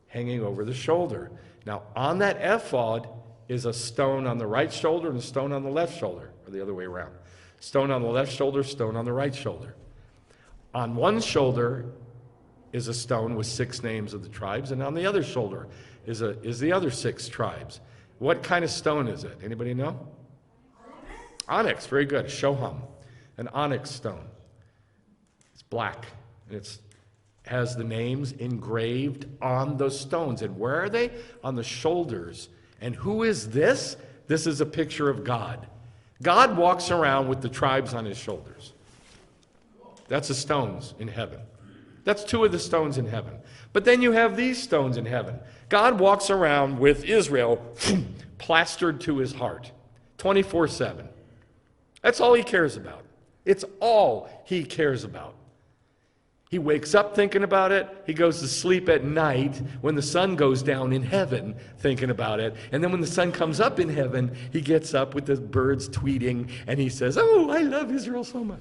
hanging over the shoulder. Now, on that ephod is a stone on the right shoulder and a stone on the left shoulder, or the other way around. Stone on the left shoulder, stone on the right shoulder. On one shoulder is a stone with 6 names of the tribes, and on the other shoulder is the other 6 tribes. What kind of stone is it? Anybody know? Onyx, very good. Shoham, an onyx stone. It's black, and it has the names engraved on those stones. And where are they? On the shoulders. And who is this? This is a picture of God. God walks around with the tribes on his shoulders. That's the stones in heaven. That's two of the stones in heaven. But then you have these stones in heaven. God walks around with Israel plastered to his heart 24/7. That's all he cares about. It's all he cares about. He wakes up thinking about it. He goes to sleep at night when the sun goes down in heaven thinking about it. And then when the sun comes up in heaven, he gets up with the birds tweeting and he says, oh, I love Israel so much.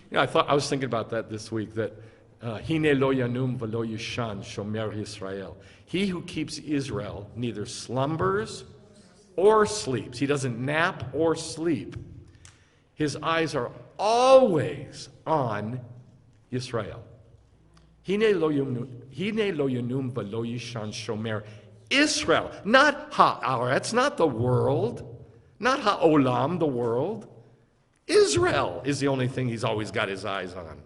You know, I was thinking about that this week, that Hine lo yanum v'lo yishan shomer Yisrael. He who keeps Israel neither slumbers or sleeps. He doesn't nap or sleep. His eyes are always on Yisrael. Hine lo yanum v'lo yishan shomer Israel. Not ha'aretz, not the world. Not ha'olam, the world. Israel is the only thing he's always got his eyes on.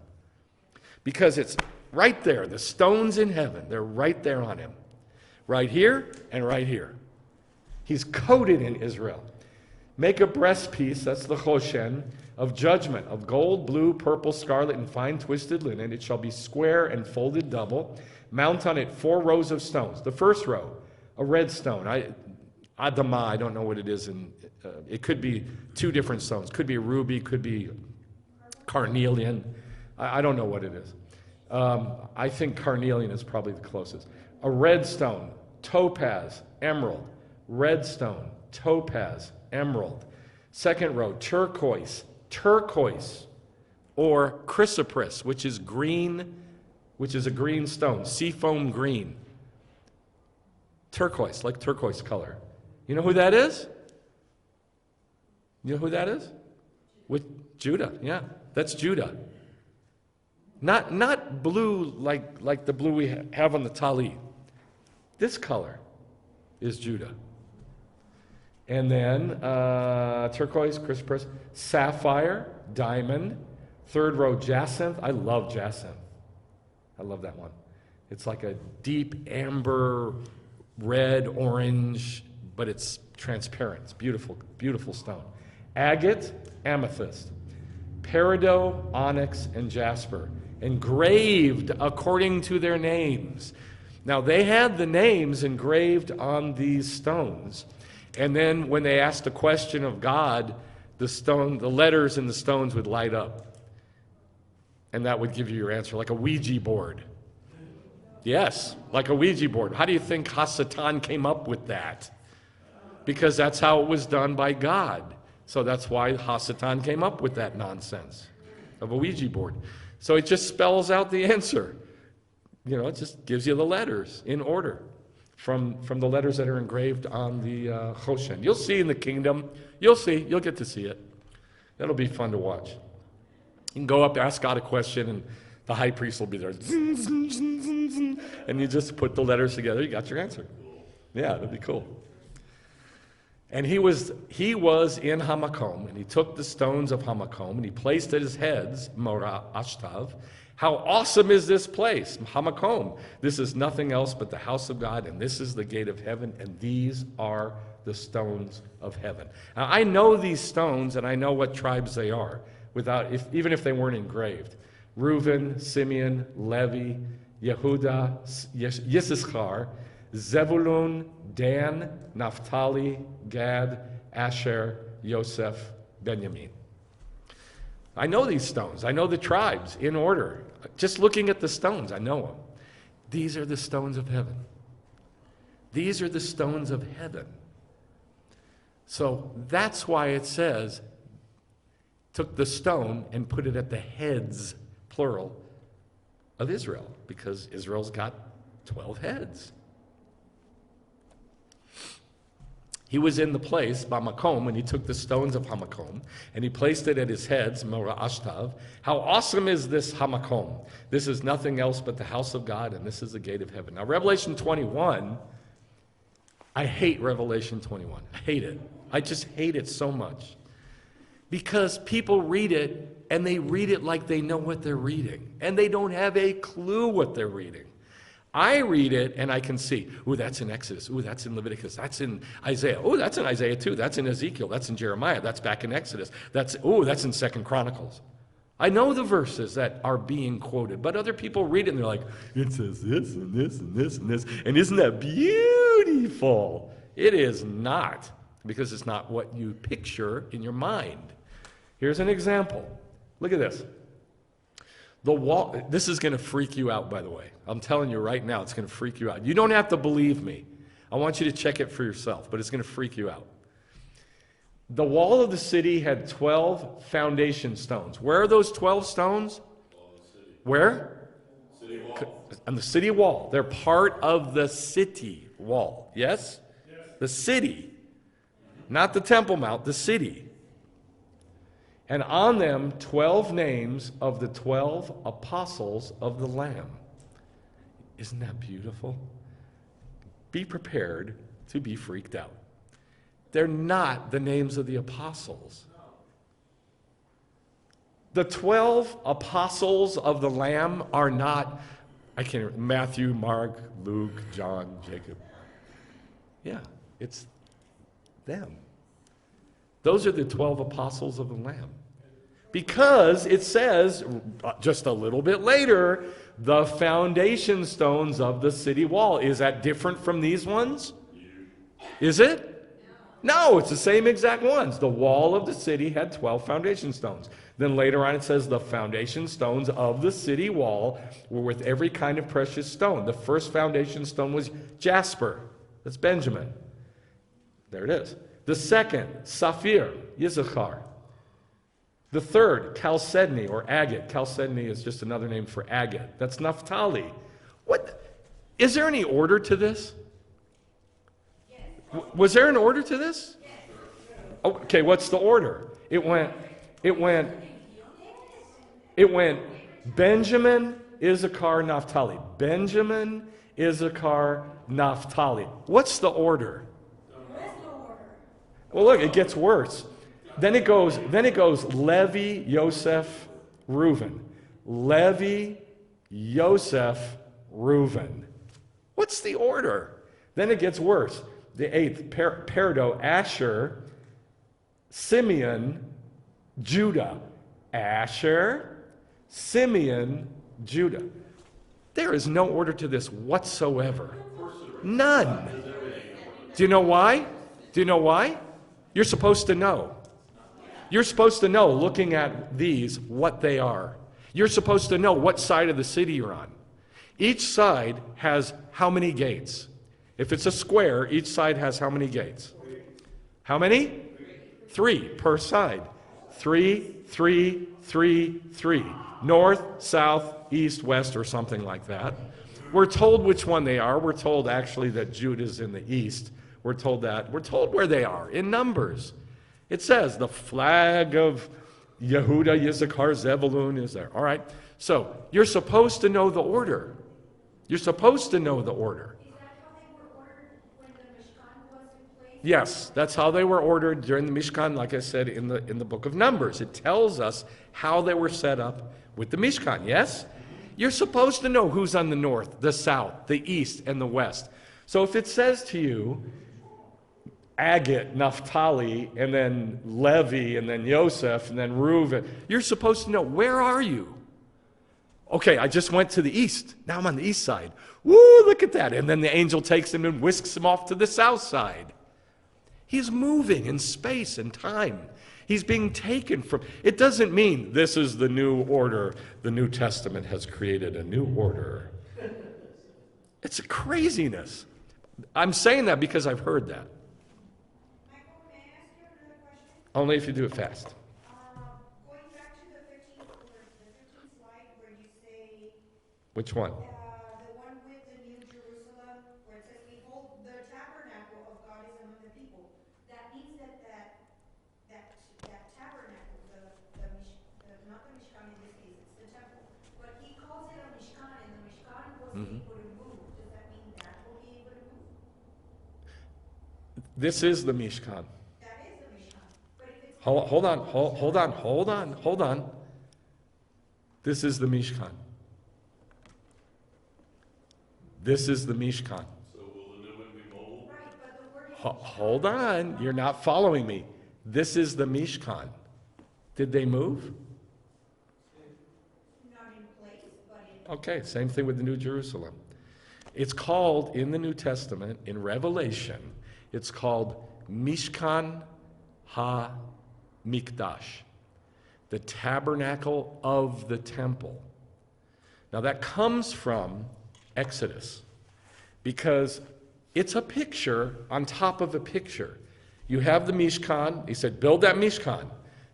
Because it's right there, the stones in heaven, they're right there on him. Right here and right here. He's coated in Israel. Make a breastpiece, that's the choshen, of judgment, of gold, blue, purple, scarlet, and fine twisted linen. It shall be square and folded double. Mount on it 4 rows of stones. The first row, a red stone. Adamah, I don't know what it is. It could be 2 different stones. Could be a ruby, could be carnelian. I don't know what it is. I think carnelian is probably the closest. A red stone, topaz, emerald. Red stone, topaz, emerald. Second row, turquoise, or chrysoprase, which is green, which is a green stone, seafoam green. Turquoise, like turquoise color. You know who that is? You know who that is? With Judah, yeah, that's Judah. Not blue like the blue we have on the tali. This color is Judah. And then turquoise, chrysoprase, sapphire, diamond. Third row, jacinth. I love jacinth. I love that one. It's like a deep amber, red, orange, but it's transparent. It's beautiful, beautiful stone. Agate, amethyst. Peridot, onyx, and jasper. Engraved according to their names. Now, they had the names engraved on these stones. And then when they asked a question of God, the letters in the stones would light up. And that would give you your answer, like a Ouija board. Yes, like a Ouija board. How do you think Ha-Satan came up with that? Because that's how it was done by God. So that's why Ha-Satan came up with that nonsense of a Ouija board. So it just spells out the answer. You know, it just gives you the letters in order from the letters that are engraved on the choshen. You'll see in the kingdom. You'll get to see it. That'll be fun to watch. You can go up, ask God a question, and the high priest will be there. And you just put the letters together, you got your answer. Yeah, that'd be cool. And he was in Ha-Makom, and he took the stones of Ha-Makom, and he placed at his heads, Mora Ashtav. How awesome is this place, Ha-Makom? This is nothing else but the house of God, and this is the gate of heaven, and these are the stones of heaven. Now, I know these stones, and I know what tribes they are, even if they weren't engraved. Reuben, Simeon, Levi, Yehuda, Yisachar, Zebulun, Dan, Naphtali, Gad, Asher, Yosef, Benjamin. I know these stones. I know the tribes in order. Just looking at the stones, I know them. These are the stones of heaven. These are the stones of heaven. So that's why it says, took the stone and put it at the heads, plural, of Israel, because Israel's got 12 heads. He was in the place, Ba-Makom, and he took the stones of Ha-Makom, and he placed it at his heads, Mora Ashtav. How awesome is this Ha-Makom? This is nothing else but the house of God, and this is the gate of heaven. Now, Revelation 21, I hate Revelation 21. I hate it. I just hate it so much. Because people read it, and they read it like they know what they're reading, and they don't have a clue what they're reading. I read it and I can see, ooh, that's in Exodus, ooh, that's in Leviticus, that's in Isaiah, ooh, that's in Isaiah too, that's in Ezekiel, that's in Jeremiah, that's back in Exodus, that's in 2 Chronicles. I know the verses that are being quoted, but other people read it and they're like, it says this and this and this and this, and isn't that beautiful? It is not, because it's not what you picture in your mind. Here's an example. Look at this. The wall, this is going to freak you out, by the way. I'm telling you right now, it's going to freak you out. You don't have to believe me. I want you to check it for yourself, but it's going to freak you out. The wall of the city had 12 foundation stones. Where are those 12 stones? Where? City wall. On the city wall. They're part of the city wall. Yes? The city. Not the Temple Mount, the city. And on them, 12 names of the 12 apostles of the Lamb. Isn't that beautiful? Be prepared to be freaked out. They're not the names of the apostles. The 12 apostles of the Lamb are not, I can't remember, Matthew, Mark, Luke, John, Jacob. Yeah, it's them. Those are the 12 apostles of the Lamb. Because it says, just a little bit later, the foundation stones of the city wall. Is that different from these ones? Is it? No, it's the same exact ones. The wall of the city had 12 foundation stones. Then later on it says the foundation stones of the city wall were with every kind of precious stone. The first foundation stone was jasper. That's Benjamin. There it is. The second, sapphire, Issachar. The third, chalcedony or agate. Chalcedony is just another name for agate. That's Naphtali. What? Is there any order to this? Was there an order to this? Okay, what's the order? It went Benjamin, Issachar, Naphtali. Benjamin, Issachar, Naphtali. What's the order? Well, look, it gets worse. Then it goes Levi, Yosef, Reuven. Levi, Yosef, Reuven. What's the order? Then it gets worse. The eighth, Perdo, Asher, Simeon, Judah. Asher, Simeon, Judah. There is no order to this whatsoever. None. Do you know why? Do you know why? You're supposed to know. You're supposed to know, looking at these, what they are. You're supposed to know what side of the city you're on. Each side has how many gates? If it's a square, each side has how many gates? How many? 3 per side. 3, 3, 3, 3. North, south, east, west, or something like that. We're told which one they are. We're told actually that Judah is in the east. We're told that. We're told where they are in Numbers. It says the flag of Yehuda, Issachar, Zebulun is there. All right. So you're supposed to know the order. You're supposed to know the order. Is that how they were ordered when the Mishkan was in place? Yes, that's how they were ordered during the Mishkan, like I said in the book of Numbers. It tells us how they were set up with the Mishkan, yes? You're supposed to know who's on the north, the south, the east, and the west. So if it says to you, Agate, Naphtali, and then Levi, and then Yosef, and then Reuven, you're supposed to know, where are you? Okay, I just went to the east. Now I'm on the east side. Woo, look at that. And then the angel takes him and whisks him off to the south side. He's moving in space and time. He's being taken from... It doesn't mean this is the new order. The New Testament has created a new order. It's a craziness. I'm saying that because I've heard that. Michael, may I ask you another question? Only if you do it fast. Going back to the 15th slide where you say, Which one? the one with the New Jerusalem, where it says, behold, the tabernacle of God is among the people. That means that tabernacle, not the Mishkan in this case, it's the temple, but he calls it a Mishkan, and the Mishkan was able to move. Does that mean that will be able to move? This is the Mishkan. That is the Mishkan. But if it's Hold on. This is the Mishkan. This is the Mishkan. So will the new one be mobile? right, but the word is Hold on, you're not following me. This is the Mishkan. Did they move? Okay, same thing with the New Jerusalem. It's called, in the New Testament, in Revelation, it's called Mishkan Ha-Mikdash, the tabernacle of the temple. Now that comes from Exodus, because it's a picture on top of a picture. You have the Mishkan. He said, build that Mishkan.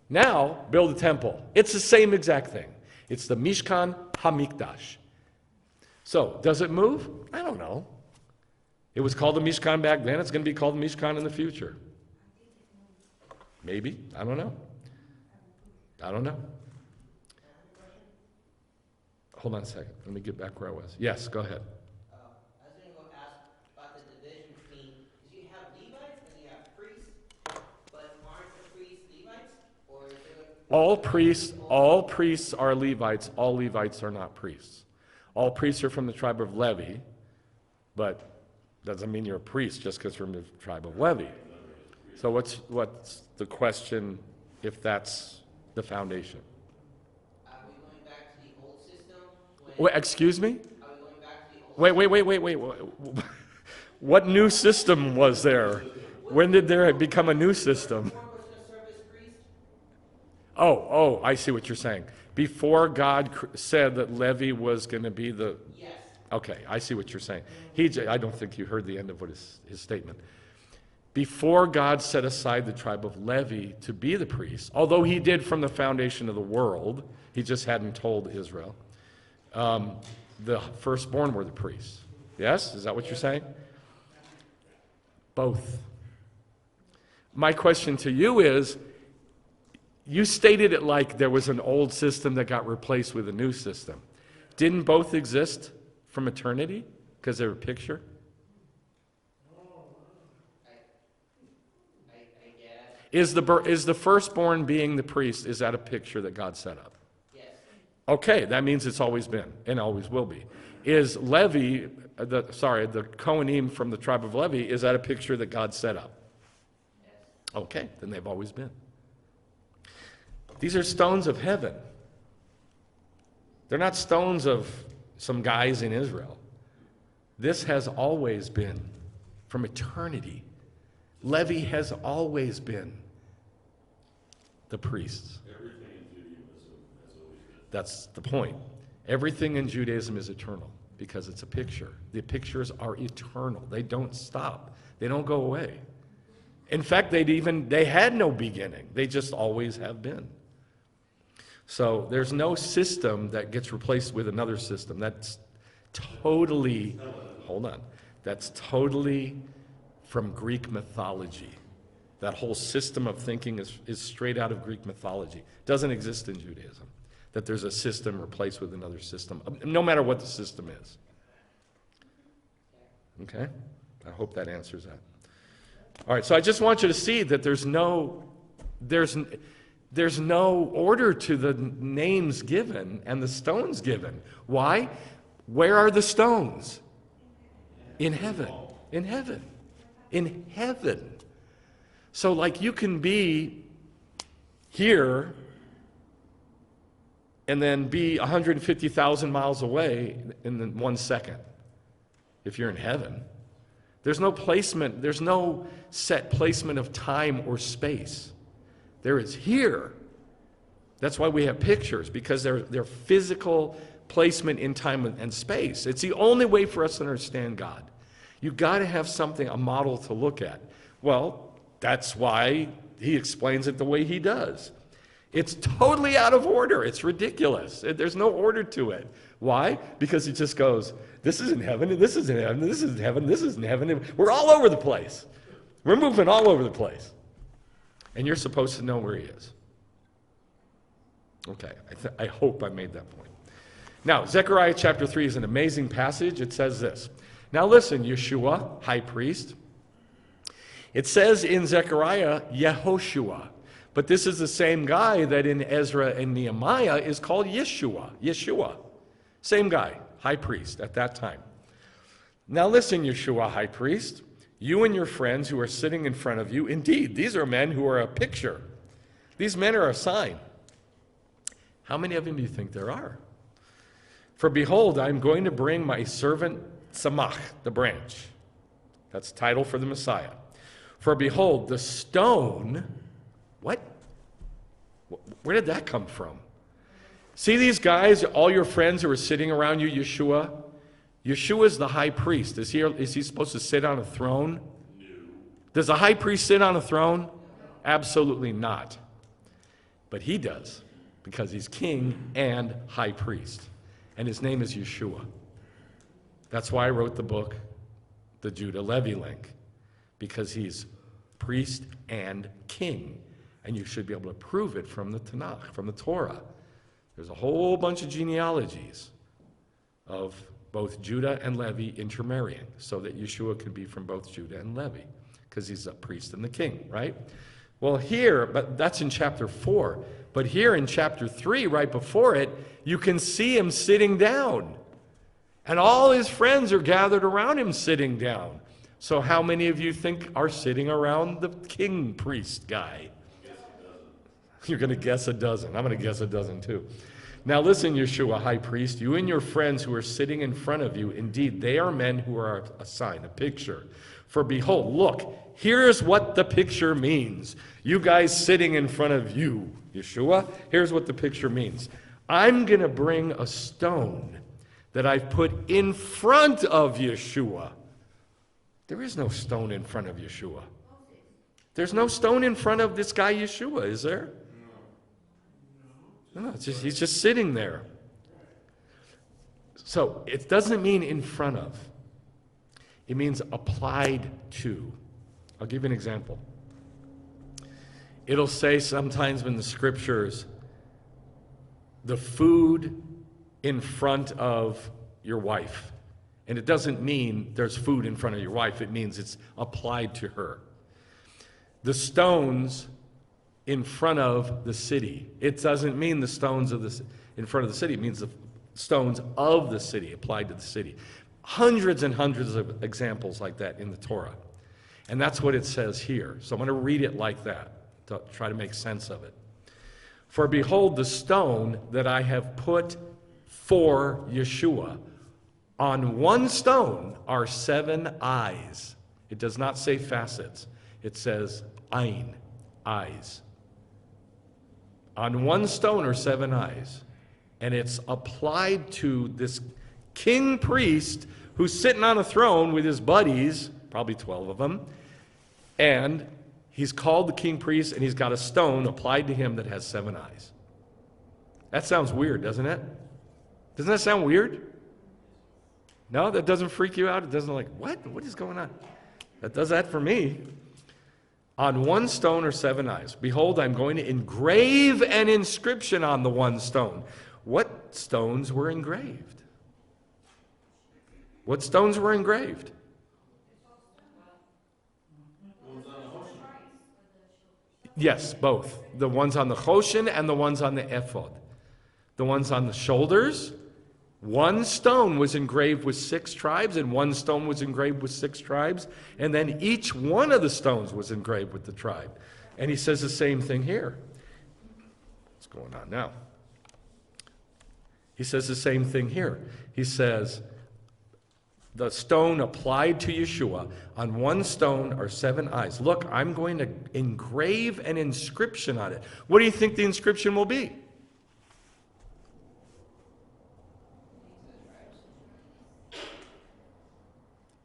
Now, build a temple. It's the same exact thing. It's the Mishkan HaMikdash. So, does it move? I don't know. It was called the Mishkan back then. It's going to be called the Mishkan in the future. Maybe. I don't know. I don't know. Hold on a second. Let me get back where I was. Yes, go ahead. I was going to go ask about the division between, because you have Levites and you have priests, but aren't the priests Levites? Or is there All priests are Levites. All Levites are not priests. All priests are from the tribe of Levi, but doesn't mean you're a priest just because you're from the tribe of Levi. So what's the question if that's the foundation? Are we going back to the old system? Wait, excuse me? Are we going back to the old Wait. What new system was there? When did there become a new system? was going to serve as priest? Oh, I see what you're saying. Before God said that Levi was going to be the... Yes. Okay, I see what you're saying. I don't think you heard the end of what his statement. Before God set aside the tribe of Levi to be the priest, although he did from the foundation of the world, he just hadn't told Israel, the firstborn were the priests. Yes? Is that what you're saying? Both. My question to you is, you stated it like there was an old system that got replaced with a new system. Didn't both exist from eternity because they're a picture? I guess. Is the firstborn being the priest, is that a picture that God set up? Yes. Okay, that means it's always been and always will be. Is Levi, the Kohanim from the tribe of Levi, is that a picture that God set up? Yes. Okay, then they've always been. These are stones of heaven. They're not stones of some guys in Israel. This has always been from eternity. Levi has always been the priests. Everything in Judaism has always been. That's the point. Everything in Judaism is eternal because it's a picture. The pictures are eternal. They don't stop. They don't go away. In fact, they had no beginning. They just always have been. So there's no system that gets replaced with another system. That's totally, that's totally from Greek mythology. That whole system of thinking is straight out of Greek mythology. Doesn't exist in Judaism, that there's a system replaced with another system, no matter what the system is. Okay? I hope that answers that. All right, so I just want you to see that there's no order to the names given and the stones given. Why? Where are the stones? In heaven. In heaven. In heaven. So like you can be here and then be 150,000 miles away in 1 second if you're in heaven. There's no placement, there's no set placement of time or space. There is here. That's why we have pictures, because they're physical placement in time and space. It's the only way for us to understand God. You've got to have something, a model to look at. Well, that's why he explains it the way he does. It's totally out of order. It's ridiculous. There's no order to it. Why? Because he just goes, this is in heaven, and this is in heaven, and this is in heaven, this is in heaven. And we're all over the place. We're moving all over the place. And you're supposed to know where he is. Okay, I hope I made that point. Now, Zechariah chapter 3 is an amazing passage. It says this. Now listen, Yeshua, high priest. It says in Zechariah, Yehoshua. But this is the same guy that in Ezra and Nehemiah is called Yeshua. Same guy, high priest at that time. Now listen, Yeshua, high priest. You and your friends who are sitting in front of you, indeed, these are men who are a picture. These men are a sign. How many of them do you think there are? For behold, I am going to bring my servant Tzamach, the branch. That's the title for the Messiah. For behold, the stone, what? Where did that come from? See these guys, all your friends who are sitting around you, Yeshua? Yeshua is the high priest. Is he supposed to sit on a throne? No. Does a high priest sit on a throne? Absolutely not. But he does, because he's king and high priest. And his name is Yeshua. That's why I wrote the book, The Judah-Levi Link, because he's priest and king. And you should be able to prove it from the Tanakh, from the Torah. There's a whole bunch of genealogies of both Judah and Levi intermarrying, so that Yeshua could be from both Judah and Levi, because he's a priest and the king, right? Well, here, but that's in chapter 4. But here in chapter 3, right before it, you can see him sitting down. And all his friends are gathered around him sitting down. So how many of you think are sitting around the king priest guy? You're going to guess a dozen. I'm going to guess a dozen too. Now listen, Yeshua, high priest, you and your friends who are sitting in front of you, indeed, they are men who are a sign, a picture. For behold, look, here's what the picture means. You guys sitting in front of you, Yeshua, here's what the picture means. I'm going to bring a stone that I've put in front of Yeshua. There is no stone in front of Yeshua. There's no stone in front of this guy Yeshua, is there? No, he's just sitting there. So it doesn't mean in front of. It means applied to. I'll give you an example. It'll say sometimes in the scriptures, the food in front of your wife. And it doesn't mean there's food in front of your wife. It means it's applied to her. The stones in front of the city. It doesn't mean the stones in front of the city. It means the stones of the city, applied to the city. Hundreds and hundreds of examples like that in the Torah. And that's what it says here. So I'm going to read it like that to try to make sense of it. For behold, the stone that I have put for Yeshua. On one stone are 7 eyes. It does not say facets. It says ayin, eyes. On one stone are 7 eyes. And it's applied to this king priest who's sitting on a throne with his buddies, probably 12 of them, and he's called the king priest, and he's got a stone applied to him that has 7 eyes. That sounds weird, doesn't it? Doesn't that sound weird? No, that doesn't freak you out? It doesn't like, what? What is going on? That does that for me. On one stone are 7 eyes. Behold, I'm going to engrave an inscription on the one stone. What stones were engraved? What stones were engraved? Yes, both. The ones on the Choshen and the ones on the ephod. The ones on the shoulders, one stone was engraved with 6 tribes, and one stone was engraved with 6 tribes, and then each one of the stones was engraved with the tribe. And he says the same thing here. What's going on now? He says the same thing here. He says, the stone applied to Yeshua, on one stone are 7 eyes. Look, I'm going to engrave an inscription on it. What do you think the inscription will be?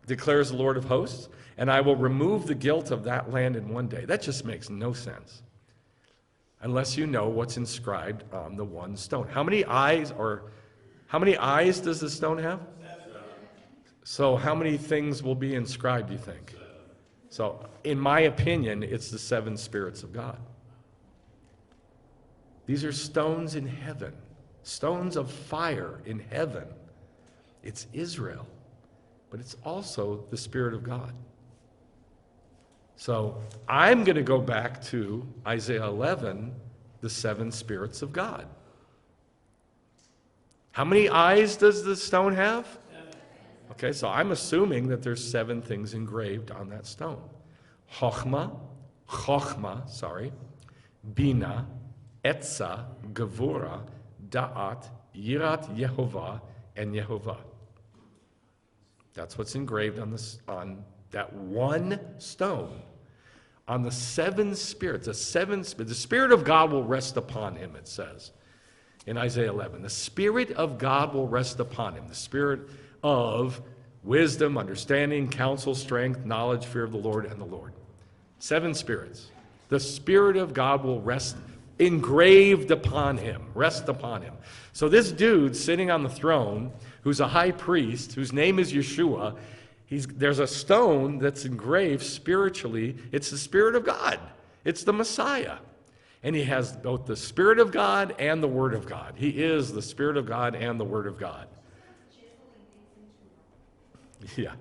Declares the Lord of hosts, and I will remove the guilt of that land in one day. That just makes no sense unless you know what's inscribed on the one stone. How many eyes does the stone have? 7. So how many things will be inscribed, you think? 7. So in my opinion, it's the 7 spirits of God. These are stones in heaven, stones of fire in heaven. It's Israel. But it's also the Spirit of God. So I'm going to go back to Isaiah 11, the 7 spirits of God. How many eyes does the stone have? 7. Okay, so I'm assuming that there's 7 things engraved on that stone. Chochma, Bina, Etza, Gevura, Da'at, Yirat Yehovah, and Yehovah. That's what's engraved on that one stone. On the seven spirits, the Spirit of God will rest upon him, it says in Isaiah 11. The Spirit of God will rest upon him. The Spirit of wisdom, understanding, counsel, strength, knowledge, fear of the Lord, and the Lord. 7 spirits. The Spirit of God will rest, engraved upon him, rest upon him. So this dude sitting on the throne, who's a high priest, whose name is Yeshua, there's a stone that's engraved spiritually. It's the Spirit of God. It's the Messiah. And he has both the Spirit of God and the Word of God. He is the Spirit of God and the Word of God. Yeah.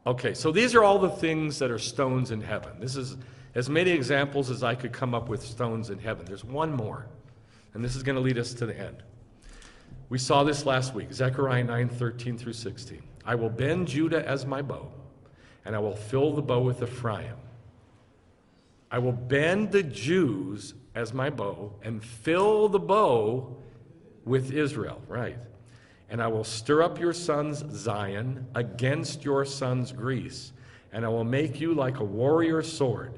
Okay, so these are all the things that are stones in heaven. This is as many examples as I could come up with stones in heaven. There's one more, and this is going to lead us to the end. We saw this last week, Zechariah 9:13 through 16. I will bend Judah as my bow, and I will fill the bow with Ephraim. I will bend the Jews as my bow and fill the bow with Israel. Right. And I will stir up your sons, Zion, against your sons, Greece, and I will make you like a warrior sword.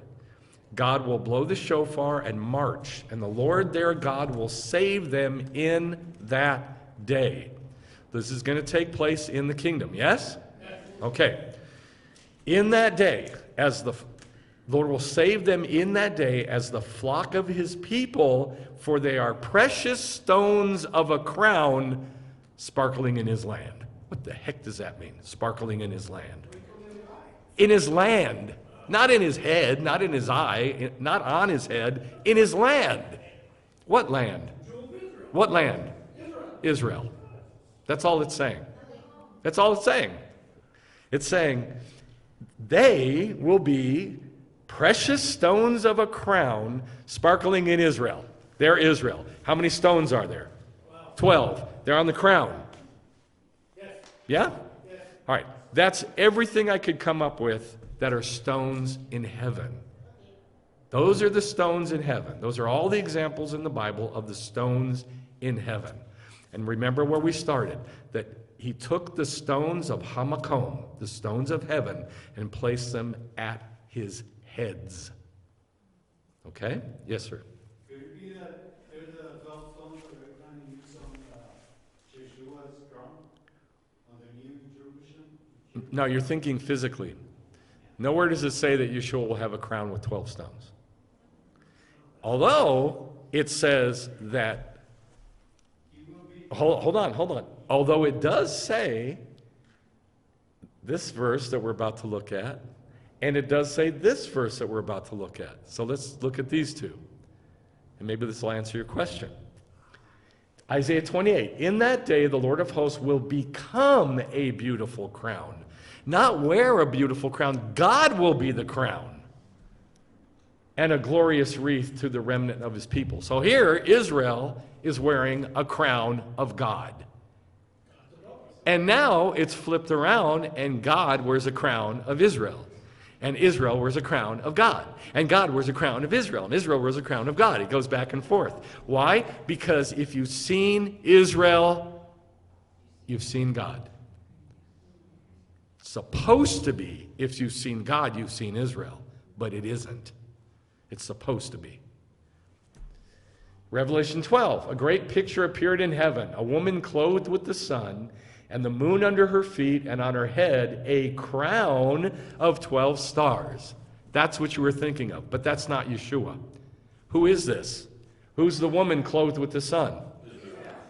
God will blow the shofar and march, and the Lord their God will save them in that day. This is going to take place in the kingdom, yes? Okay. In that day, as the Lord will save them in that day as the flock of his people, for they are precious stones of a crown sparkling in his land. What the heck does that mean, sparkling in his land? In his land. Not in his head, not in his eye, not on his head, in his land. What land? What land? Israel. That's all it's saying. That's all it's saying. It's saying they will be precious stones of a crown sparkling in Israel. They're Israel. How many stones are there? 12. They're on the crown. Yeah? All right. That's everything I could come up with that are stones in heaven. Those are the stones in heaven. Those are all the examples in the Bible of the stones in heaven. And remember where we started, that he took the stones of Ha-Makom, the stones of heaven, and placed them at his heads. Okay? Yes, sir. Could it be that there's a 12 stones that we're planning to use on Yeshua's crown on the New Jerusalem? No, you're thinking physically. Nowhere does it say that Yeshua will have a crown with 12 stones. Although it says that, hold on. Although it does say this verse that we're about to look at, and it does say this verse that we're about to look at. So let's look at these two. And maybe this will answer your question. Isaiah 28, in that day the Lord of hosts will become a beautiful crown. Not wear a beautiful crown. God will be the crown. And a glorious wreath to the remnant of his people. So here, Israel is wearing a crown of God. And now it's flipped around, and God wears a crown of Israel. And Israel wears a crown of God. And God wears a crown of Israel. And Israel wears a crown of God. It goes back and forth. Why? Because if you've seen Israel, you've seen God. Supposed to be, if you've seen God, you've seen Israel. But it isn't. It's supposed to be. Revelation 12, a great picture appeared in heaven, a woman clothed with the sun, and the moon under her feet, and on her head a crown of 12 stars. That's what you were thinking of, but that's not Yeshua. Who is this? Who's the woman clothed with the sun?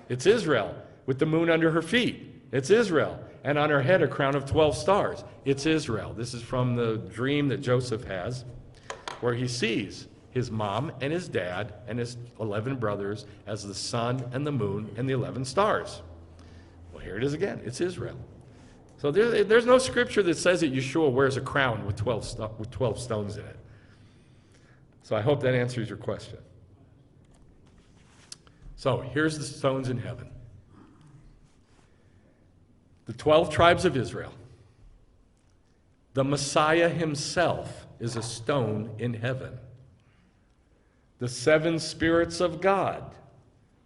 It's Israel, with the moon under her feet. It's Israel. And on her head a crown of 12 stars. It's Israel. This is from the dream that Joseph has, where he sees his mom and his dad and his 11 brothers as the sun and the moon and the 11 stars. Well, here it is again. It's Israel. So there's no scripture that says that Yeshua wears a crown with 12 stones in it. So I hope that answers your question. So here's the stones in heaven. The 12 tribes of Israel. The Messiah himself is a stone in heaven. The 7 spirits of God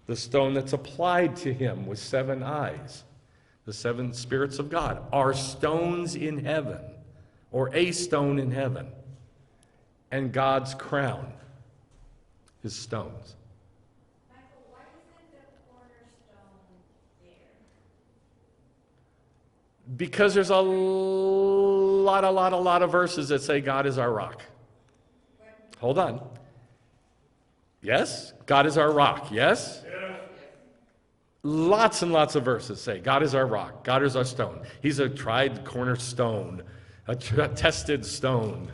The stone that's applied to him with 7 eyes. The 7 spirits of God are stones in heaven, or a stone in heaven. And God's crown is stones. Michael, why isn't the cornerstone there? Because there's a lot of verses that say God is our rock. Hold on. Yes? God is our rock. Yes? Lots and lots of verses say God is our rock. God is our stone. He's a tried cornerstone, a tested stone.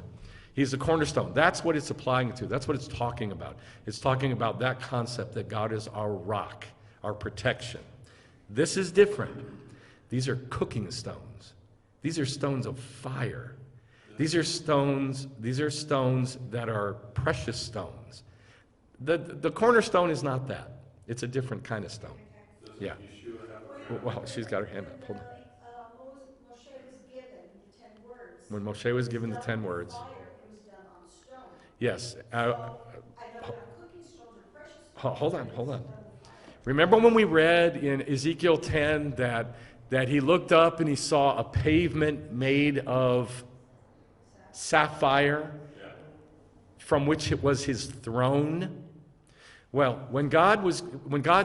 He's a cornerstone. That's what it's applying to. That's what it's talking about. It's talking about that concept that God is our rock, our protection. This is different. These are cooking stones. These are stones of fire. These are stones that are precious stones. The cornerstone is not that. It's a different kind of stone. Yeah. Well, she's got her hand up. Hold on. Moshe was given the 10 words. When Moshe was given the 10 words. Fire, it was done on stone. Yes. I know that cooking stones are precious stones. Hold on. Remember when we read in Ezekiel 10 that he looked up and he saw a pavement made of sapphire from which it was his throne? Well, when God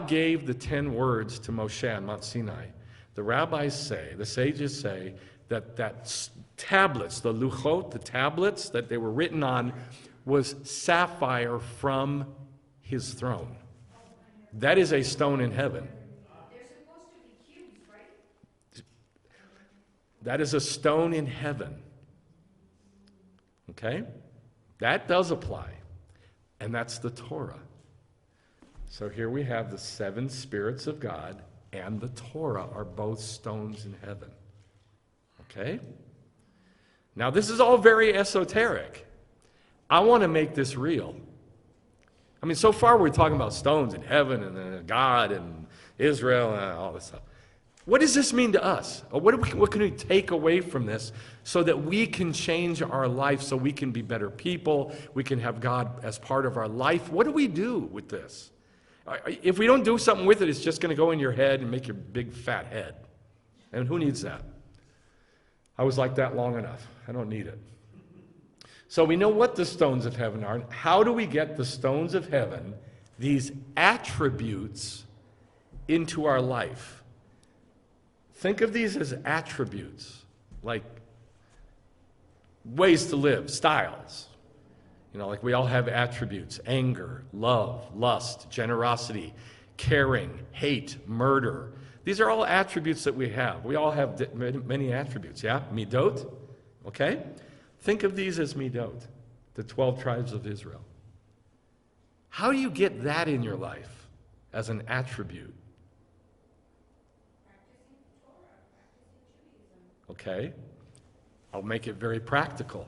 gave the 10 words to Moshe on Mount Sinai, the rabbis say, the sages say, that tablets, the luchot, the tablets that they were written on, was sapphire from his throne. That is a stone in heaven. They're supposed to be cubes, right? That is a stone in heaven. Okay? That does apply. And that's the Torah. So here we have the 7 spirits of God and the Torah are both stones in heaven. Okay? Now this is all very esoteric. I want to make this real. I mean, so far we're talking about stones in heaven and God and Israel and all this stuff. What does this mean to us? Or what can we take away from this so that we can change our life, so we can be better people, we can have God as part of our life? What do we do with this? If we don't do something with it, it's just going to go in your head and make your big fat head. And who needs that? I was like that long enough. I don't need it. So we know what the stones of heaven are. How do we get the stones of heaven, these attributes, into our life? Think of these as attributes, like ways to live, styles. You know, like we all have attributes: anger, love, lust, generosity, caring, hate, murder. These are all attributes that we have. We all have many attributes, yeah? Midot, okay? Think of these as midot, the 12 tribes of Israel. How do you get that in your life as an attribute? Practicing Torah, practicing Judaism. Okay? I'll make it very practical.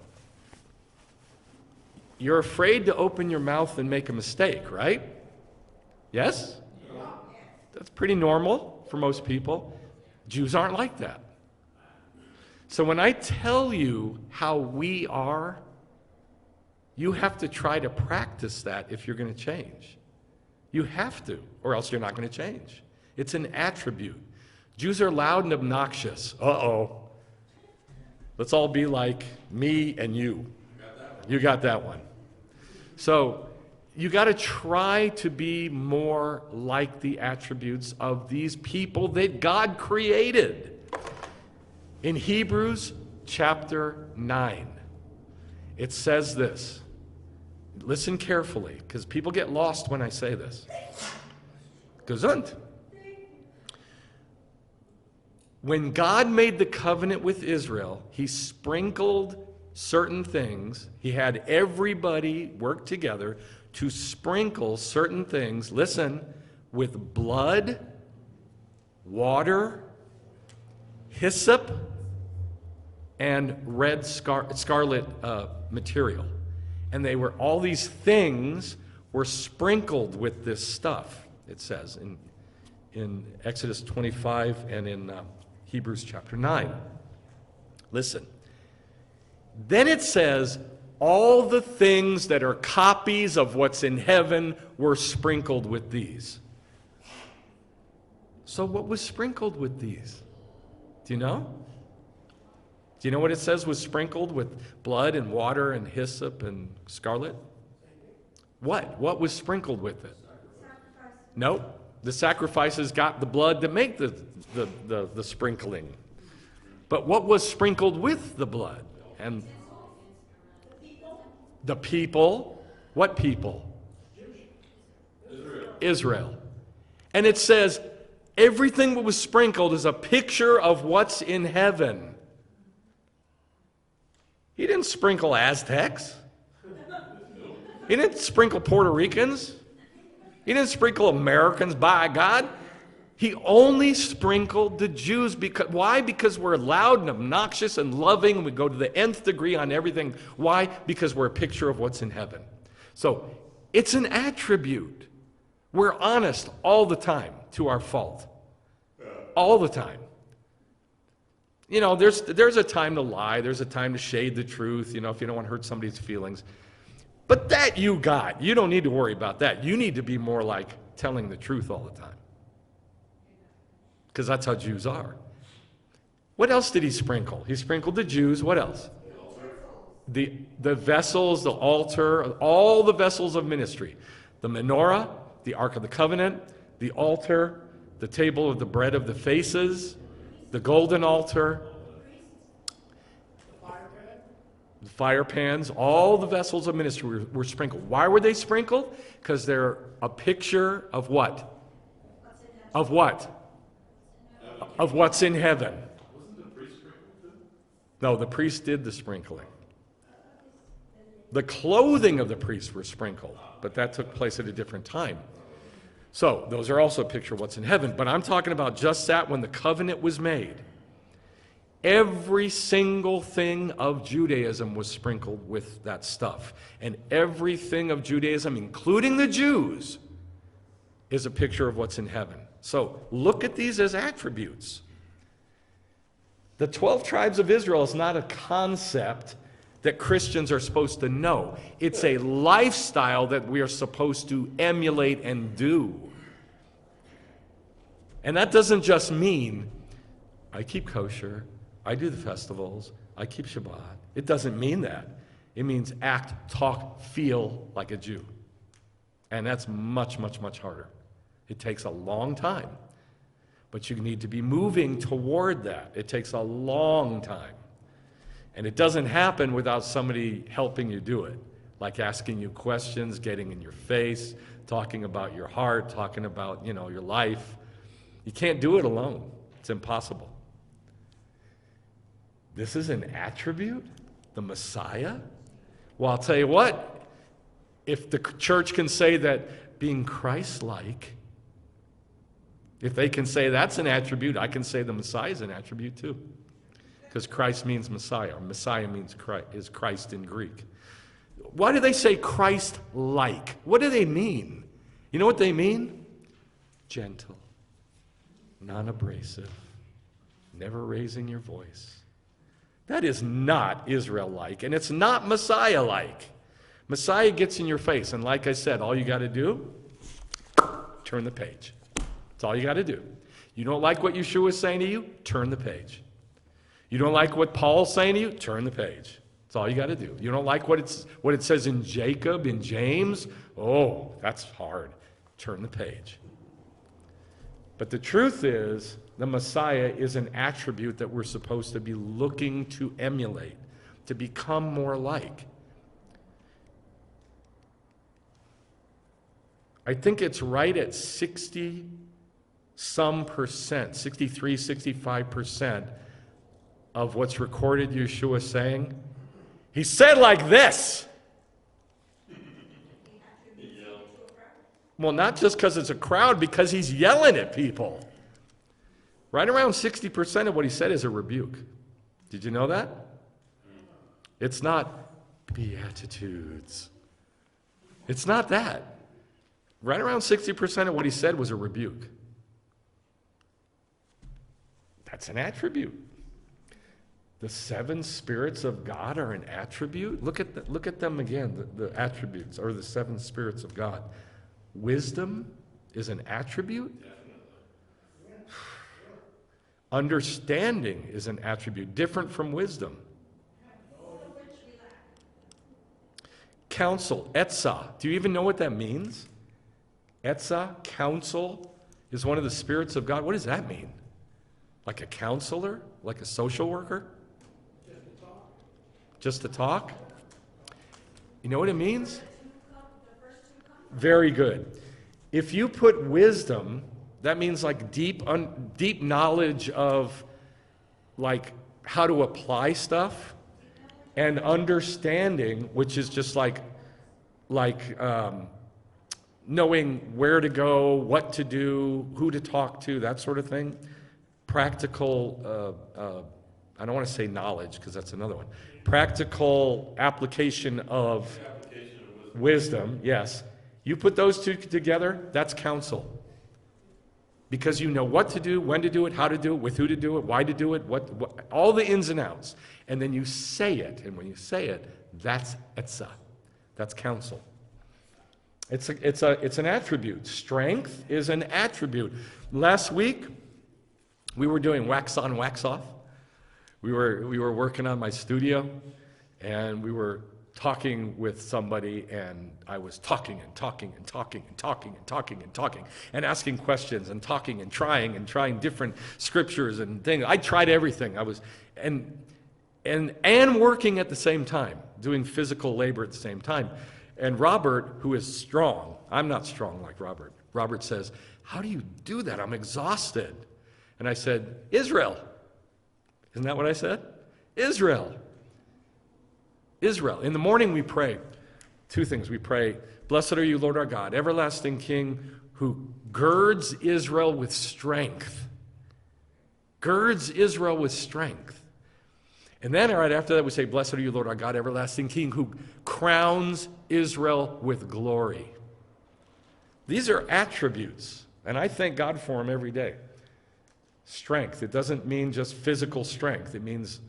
You're afraid to open your mouth and make a mistake, right? Yes? That's pretty normal for most people. Jews aren't like that. So when I tell you how we are, you have to try to practice that if you're going to change. You have to, or else you're not going to change. It's an attribute. Jews are loud and obnoxious. Uh-oh. Let's all be like me and you. You got that one. So you got to try to be more like the attributes of these people that God created. In Hebrews chapter 9, it says this. Listen carefully, because people get lost when I say this. Gesund. When God made the covenant with Israel, he sprinkled certain things. He had everybody work together to sprinkle certain things, listen, with blood, water, hyssop, and red scarlet material. And all these things were sprinkled with this stuff, it says in Exodus 25 and in Hebrews chapter 9. Listen. Then it says, all the things that are copies of what's in heaven were sprinkled with these. So what was sprinkled with these? Do you know? Do you know what it says was sprinkled with blood and water and hyssop and scarlet? What? What was sprinkled with it? Nope. The sacrifices got the blood to make the sprinkling. But what was sprinkled with the blood? And the people. What people? Israel. And it says everything that was sprinkled is a picture of what's in heaven. He didn't sprinkle Aztecs. He didn't sprinkle Puerto Ricans. He didn't sprinkle Americans, by God. He only sprinkled the Jews. Because, why? Because we're loud and obnoxious and loving, and we go to the nth degree on everything. Why? Because we're a picture of what's in heaven. So it's an attribute. We're honest all the time to our fault. All the time. You know, there's a time to lie. There's a time to shade the truth, you know, if you don't want to hurt somebody's feelings. But that you got. You don't need to worry about that. You need to be more like telling the truth all the time. Because that's how Jews are. What else did he sprinkle? He sprinkled the Jews. What else? The vessels, the altar, all the vessels of ministry. The menorah, the Ark of the Covenant, the altar, the table of the bread of the faces, the golden altar, the fire pans, all the vessels of ministry were sprinkled. Why were they sprinkled? Because they're a picture of what? Of what? Of what's in heaven. Wasn't the priest sprinkled too? No, the priest did the sprinkling. The clothing of the priests were sprinkled, but that took place at a different time. So those are also a picture of what's in heaven. But I'm talking about just that when the covenant was made. Every single thing of Judaism was sprinkled with that stuff. And everything of Judaism, including the Jews, is a picture of what's in heaven. So look at these as attributes. The 12 tribes of Israel is not a concept that Christians are supposed to know. It's a lifestyle that we are supposed to emulate and do. And that doesn't just mean I keep kosher, I do the festivals, I keep Shabbat. It doesn't mean that. It means act, talk, feel like a Jew. And that's much, much, much harder. It takes a long time. But you need to be moving toward that. It takes a long time. And it doesn't happen without somebody helping you do it, like asking you questions, getting in your face, talking about your heart, talking about, your life. You can't do it alone. It's impossible. This is an attribute, the Messiah? Well, I'll tell you what, if the church can say that being Christ-like, if they can say that's an attribute, I can say the Messiah is an attribute too. Because Christ means Messiah, or Messiah means Christ, is Christ in Greek. Why do they say Christ-like? What do they mean? You know what they mean? Gentle, non-abrasive, never raising your voice. That is not Israel-like, and it's not Messiah-like. Messiah gets in your face, and like I said, all you got to do, turn the page. That's all you got to do. You don't like what Yeshua is saying to you? Turn the page. You don't like what Paul's saying to you? Turn the page. That's all you got to do. You don't like what it says in Jacob, in James? Oh, that's hard. Turn the page. But the truth is, the Messiah is an attribute that we're supposed to be looking to emulate, to become more like. I think it's right at 60-some percent, 63, 65% of what's recorded Yeshua saying. He said like this. Well, not just because it's a crowd, because he's yelling at people. Right around 60% of what he said is a rebuke. Did you know that? It's not Beatitudes. It's not that. Right around 60% of what he said was a rebuke. That's an attribute. The 7 spirits of God are an attribute. Look at them again, the attributes, or the 7 spirits of God. Wisdom is an attribute. Understanding is an attribute different from wisdom. Counsel, etzah. Do you even know what that means? Etzah, counsel, is one of the spirits of God. What does that mean? Like a counselor? Like a social worker? Just to talk? You know what it means? Very good. If you put wisdom, that means like deep knowledge of like how to apply stuff, and understanding, which is just like knowing where to go, what to do, who to talk to, that sort of thing. Practical, I don't want to say knowledge because that's another one. Practical application of wisdom, yes. You put those two together, that's counsel. Because you know what to do, when to do it, how to do it, with who to do it, why to do it, what all the ins and outs. And then you say it, and when you say it, that's etzah. That's counsel. It's an attribute. Strength is an attribute. Last week, we were doing wax on, wax off. We were working on my studio, and we were talking with somebody, and I was talking and talking and talking and talking and talking and talking and asking questions and talking and trying different scriptures and things. I tried everything. I was and working at the same time, doing physical labor at the same time. And Robert, who is strong, I'm not strong like Robert. Robert says, "How do you do that? I'm exhausted." And I said, "Israel." Isn't that what I said? Israel. Israel. In the morning we pray two things. We pray, "Blessed are you, Lord our God, everlasting King, who girds Israel with strength." Girds Israel with strength. And then right after that we say, "Blessed are you, Lord our God, everlasting King, who crowns Israel with glory." These are attributes, and I thank God for them every day. Strength. It doesn't mean just physical strength. It means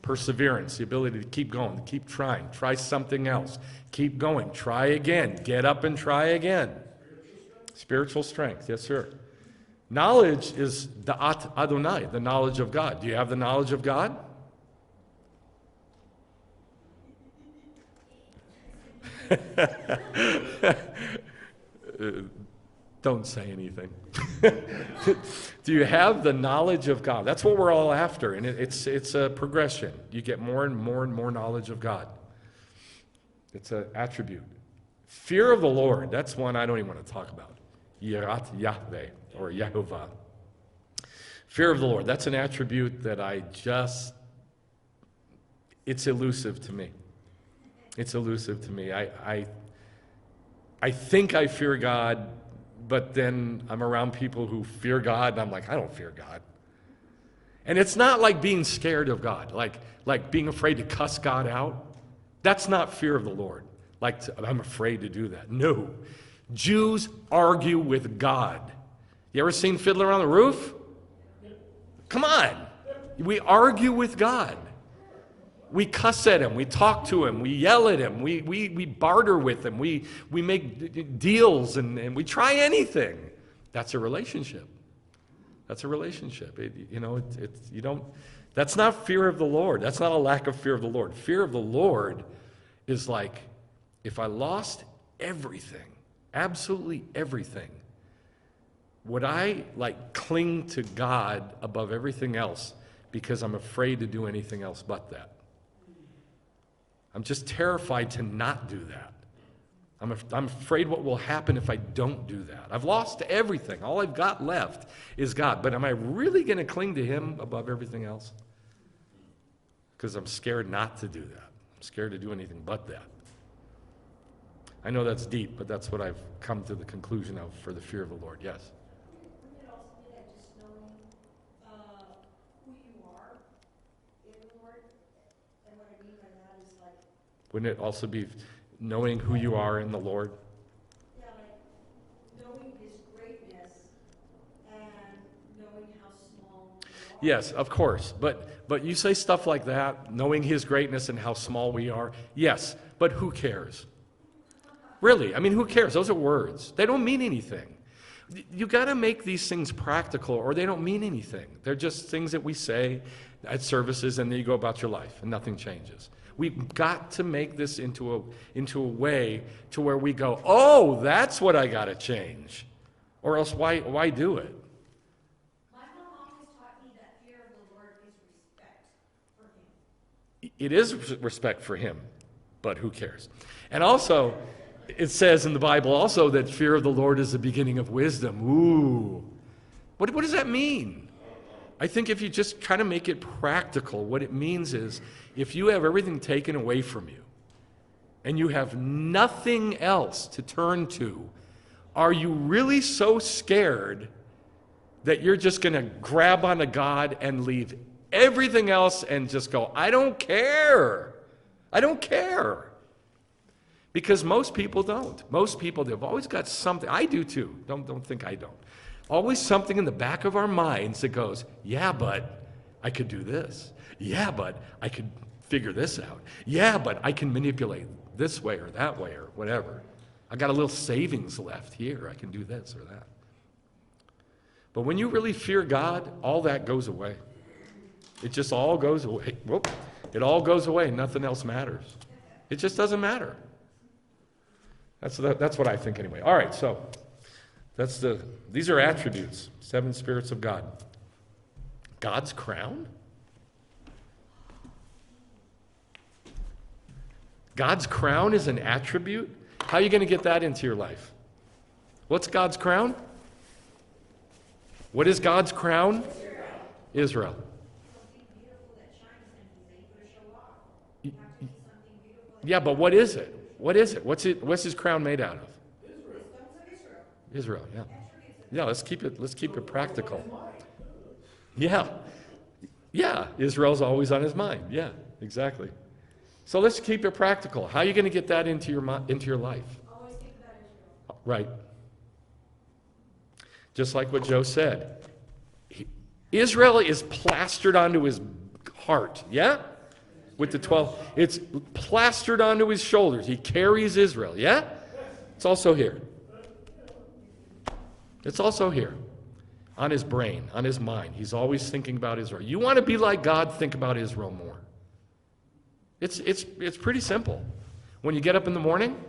perseverance, the ability to keep going, to keep trying, try something else, keep going, try again, get up and try again. Spiritual strength, yes, sir. Knowledge is da'at Adonai, the knowledge of God. Do you have the knowledge of God? Don't say anything. Do you have the knowledge of God? That's what we're all after, and it's a progression. You get more and more and more knowledge of God. It's an attribute. Fear of the Lord, that's one I don't even want to talk about. Yirat Yahweh, or Yehovah. Fear of the Lord, that's an attribute that it's elusive to me. It's elusive to me. I think I fear God, but then I'm around people who fear God, and I'm like, I don't fear God. And it's not like being scared of God, like being afraid to cuss God out. That's not fear of the Lord. I'm afraid to do that. No. Jews argue with God. You ever seen Fiddler on the Roof? Come on. We argue with God. We cuss at him, we talk to him, we yell at him, we barter with him, we make deals, and we try anything. That's a relationship. That's a relationship. That's not fear of the Lord. That's not a lack of fear of the Lord. Fear of the Lord is like, if I lost everything, absolutely everything, would I cling to God above everything else because I'm afraid to do anything else but that? I'm just terrified to not do that. I'm afraid what will happen if I don't do that. I've lost everything. All I've got left is God. But am I really going to cling to him above everything else? Because I'm scared not to do that. I'm scared to do anything but that. I know that's deep, but that's what I've come to the conclusion of for the fear of the Lord. Yes? Wouldn't it also be like just knowing who you are in the Lord? And what I mean by that is like, Wouldn't it also be knowing who you are in the Lord? yeah, like knowing his greatness and knowing how small you are. Yes, of course. But you say stuff like that, knowing his greatness and how small we are. Yes, but who cares? Really, I mean, who cares? Those are words. They don't mean anything. You got to make these things practical or they don't mean anything. They're just things that we say at services and then you go about your life and nothing changes. We've got to make this into a way to where we go, oh, that's what I got to change. Or else why do it? My mom always taught me that fear of the Lord is respect for him. It is respect for him, but who cares? And also, it says in the Bible also that fear of the Lord is the beginning of wisdom. Ooh. What does that mean? I think if you just try to make it practical, what it means is if you have everything taken away from you and you have nothing else to turn to, are you really so scared that you're just going to grab onto God and leave everything else and just go, I don't care. I don't care. Because most people don't. Most people, they've always got something. I do too. Don't think I don't. Always something in the back of our minds that goes, yeah, but I could do this. Yeah, but I could figure this out. Yeah, but I can manipulate this way or that way or whatever. I got a little savings left here. I can do this or that. But when you really fear God, all that goes away. It just all goes away. Whoop. It all goes away. Nothing else matters. It just doesn't matter. That's what I think anyway. All right, so these are attributes, 7 spirits of God. God's crown? God's crown is an attribute? How are you going to get that into your life? What's God's crown? What is God's crown? Israel. Something beautiful that shines and he's able to show off. You have to be something beautiful. Yeah, but what is it? What is it? What's his crown made out of? Israel, yeah. Yeah, let's keep it practical. Yeah. Yeah, Israel's always on his mind. Yeah, exactly. So let's keep it practical. How are you going to get that into your life? Always think about Israel. Right. Just like what Joe said. Israel is plastered onto his heart, yeah? With the 12. It's plastered onto his shoulders. He carries Israel, yeah? It's also here. It's also here. On his brain, on his mind. He's always thinking about Israel. You want to be like God, think about Israel more. It's pretty simple. When you get up in the morning,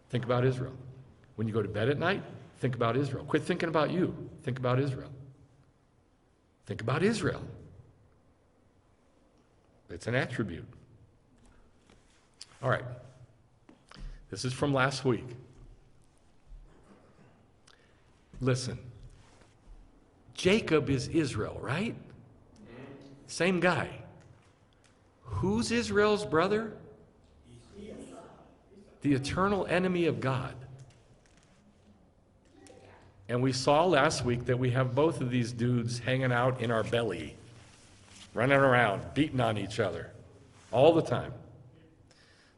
think about Israel. When you go to bed at night, think about Israel. Quit thinking about you. Think about Israel. Think about Israel. It's an attribute. All right. This is from last week. Listen. Jacob is Israel, right? Same guy. Who's Israel's brother? The eternal enemy of God. And we saw last week that we have both of these dudes hanging out in our belly, running around, beating on each other, all the time.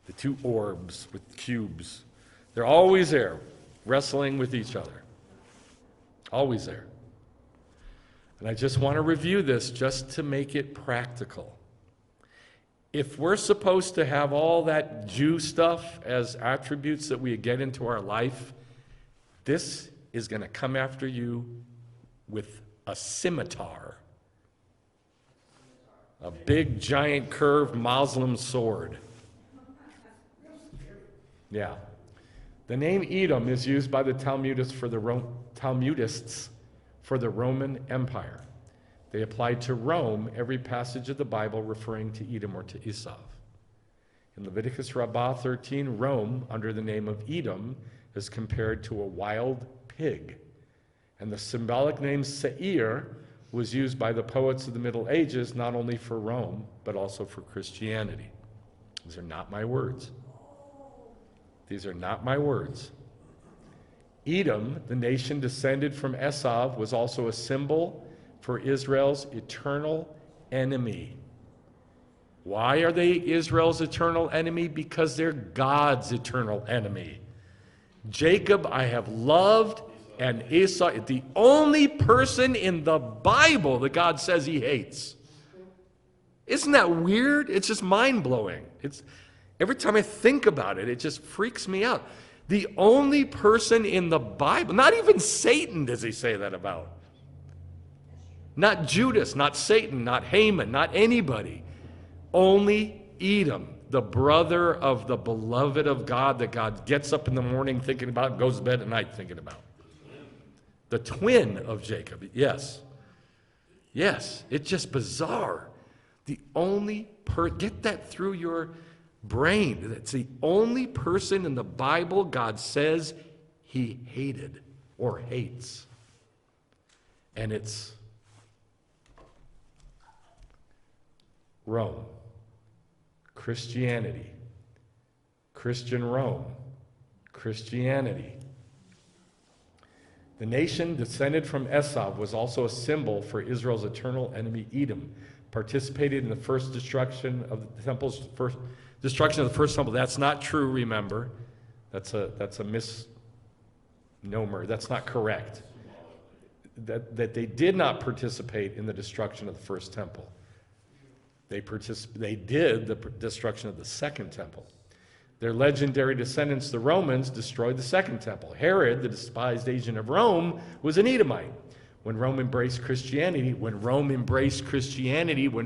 The two orbs with cubes. They're always there, wrestling with each other. Always there. And I just want to review this just to make it practical. If we're supposed to have all that Jew stuff as attributes that we get into our life, this is going to come after you with a scimitar. A big, giant, curved Muslim sword. Yeah. The name Edom is used by the Talmudists for the Roman Empire. They applied to Rome every passage of the Bible referring to Edom or to Esau. In Leviticus Rabbah 13, Rome, under the name of Edom, is compared to a wild pig. And the symbolic name Seir was used by the poets of the Middle Ages not only for Rome, but also for Christianity. These are not my words. These are not my words. Edom, the nation descended from Esau, was also a symbol for Israel's eternal enemy. Why are they Israel's eternal enemy? Because they're God's eternal enemy. Jacob I have loved, and Esau, the only person in the Bible that God says he hates. Isn't that weird? It's just mind-blowing. Every time I think about it, it just freaks me out. The only person in the Bible, not even Satan does he say that about. Not Judas, not Satan, not Haman, not anybody. Only Edom, the brother of the beloved of God that God gets up in the morning thinking about and goes to bed at night thinking about. The twin of Jacob, yes. Yes, it's just bizarre. The only get that through your brain. That's the only person in the Bible God says he hated or hates. And it's Rome. Christianity. Christian Rome. Christianity. The nation descended from Esau was also a symbol for Israel's eternal enemy Edom, participated in the first destruction of the temple's first destruction of the first temple. That's not true, remember. That's a misnomer. That's not correct. That they did not participate in the destruction of the first temple. They did the destruction of the second temple. Their legendary descendants, the Romans, destroyed the second temple. Herod, the despised agent of Rome, was an Edomite. When Rome embraced Christianity, when Rome embraced Christianity, which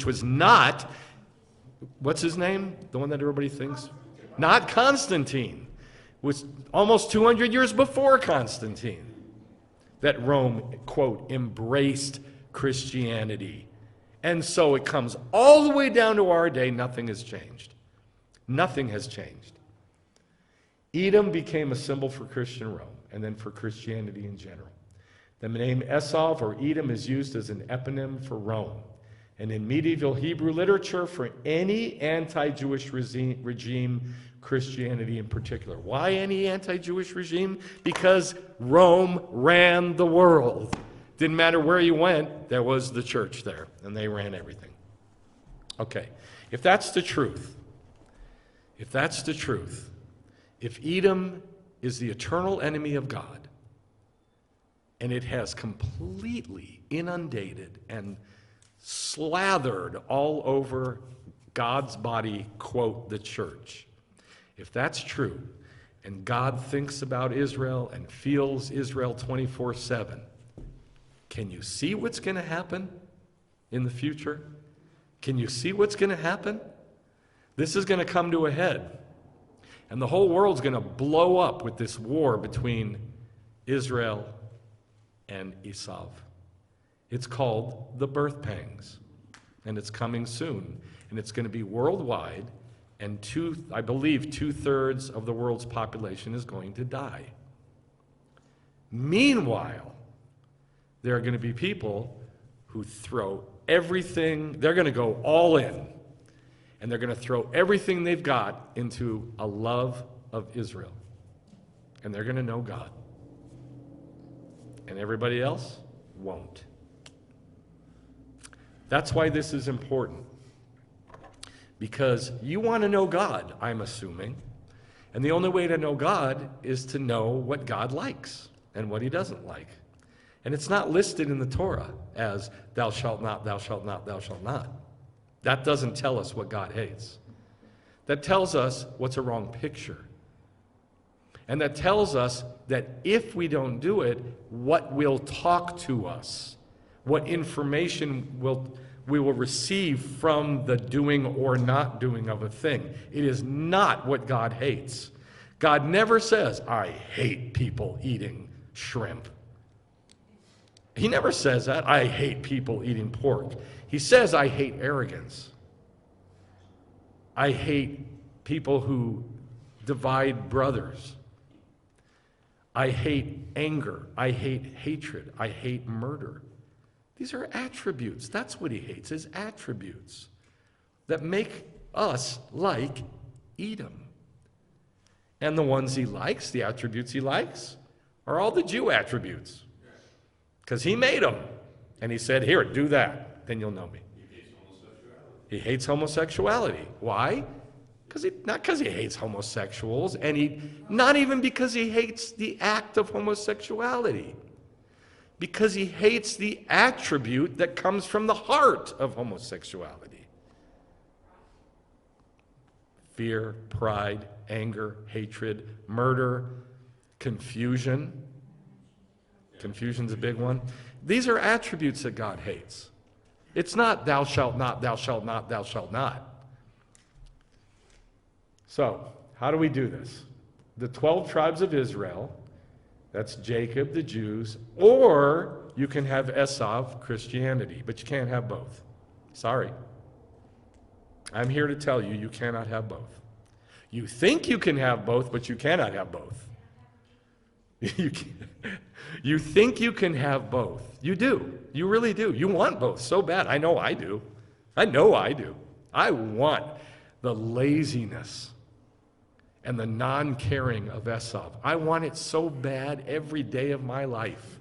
was not, what's his name? The one that everybody thinks? Not Constantine. It was almost 200 years before Constantine that Rome, quote, embraced Christianity. And so it comes all the way down to our day, nothing has changed. Nothing has changed. Edom became a symbol for Christian Rome, and then for Christianity in general. The name Esau or Edom is used as an eponym for Rome, and in medieval Hebrew literature for any anti-Jewish regime, Christianity in particular. Why any anti-Jewish regime? Because Rome ran the world. Didn't matter where you went, there was the church there, and they ran everything. Okay, if that's the truth, if Edom is the eternal enemy of God, and it has completely inundated and slathered all over God's body, quote, the church, if that's true, and God thinks about Israel and feels Israel 24/7, can you see what's going to happen in the future? Can you see what's going to happen? This is going to come to a head. And the whole world's going to blow up with this war between Israel and Esau. It's called the birth pangs. And it's coming soon. And it's going to be worldwide. And I believe 2/3 of the world's population is going to die. Meanwhile, there are going to be people who throw everything, they're going to go all in, and they're going to throw everything they've got into a love of Israel. And they're going to know God. And everybody else won't. That's why this is important. Because you want to know God, I'm assuming. And the only way to know God is to know what God likes and what he doesn't like. And it's not listed in the Torah as thou shalt not, thou shalt not, thou shalt not. That doesn't tell us what God hates. That tells us what's a wrong picture. And that tells us that if we don't do it, what will talk to us, what information we will receive from the doing or not doing of a thing. It is not what God hates. God never says, I hate people eating shrimp. He never says that. I hate people eating pork. He says, I hate arrogance. I hate people who divide brothers. I hate anger. I hate hatred. I hate murder. These are attributes. That's what he hates, his attributes that make us like Edom. And the ones he likes, the attributes he likes, are all the Jew attributes. Because he made them. And he said, here, do that. Then you'll know me. He hates homosexuality. Why? Not because he hates homosexuals, and not even because he hates the act of homosexuality. Because he hates the attribute that comes from the heart of homosexuality. fear, pride, anger, hatred, murder, confusion. Confusion's a big one. These are attributes that God hates. It's not thou shalt not, thou shalt not, thou shalt not. So, how do we do this? The 12 tribes of Israel, that's Jacob, the Jews, or you can have Esav, Christianity, but you can't have both. Sorry. I'm here to tell you, you cannot have both. You think you can have both, but you cannot have both. You think you can have both. You do. You really do. You want both so bad. I know I do. I know I do. I want the laziness and the non-caring of Esav. I want it so bad every day of my life.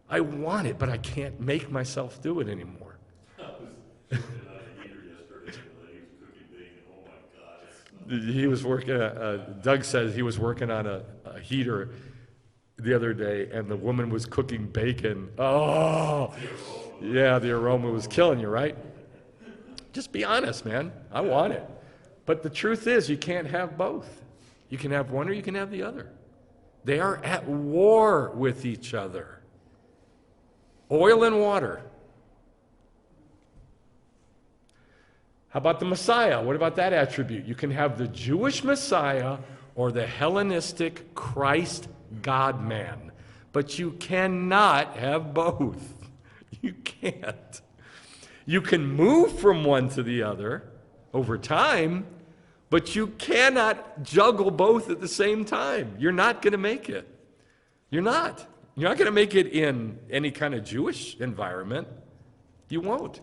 I want it, but I can't make myself do it anymore. I was working on a heater yesterday, and he was cooking bacon. Oh my God. He was working, Doug says he was working on a heater the other day, and the woman was cooking bacon. Oh, yeah, the aroma was killing you, right? Just be honest, man. I want it. But the truth is, you can't have both. You can have one or you can have the other. They are at war with each other. Oil and water. How about the Messiah? What about that attribute? You can have the Jewish Messiah or the Hellenistic Christ God-man. But you cannot have both. You can't. You can move from one to the other over time, but you cannot juggle both at the same time. You're not going to make it. You're not. You're not going to make it in any kind of Jewish environment. You won't.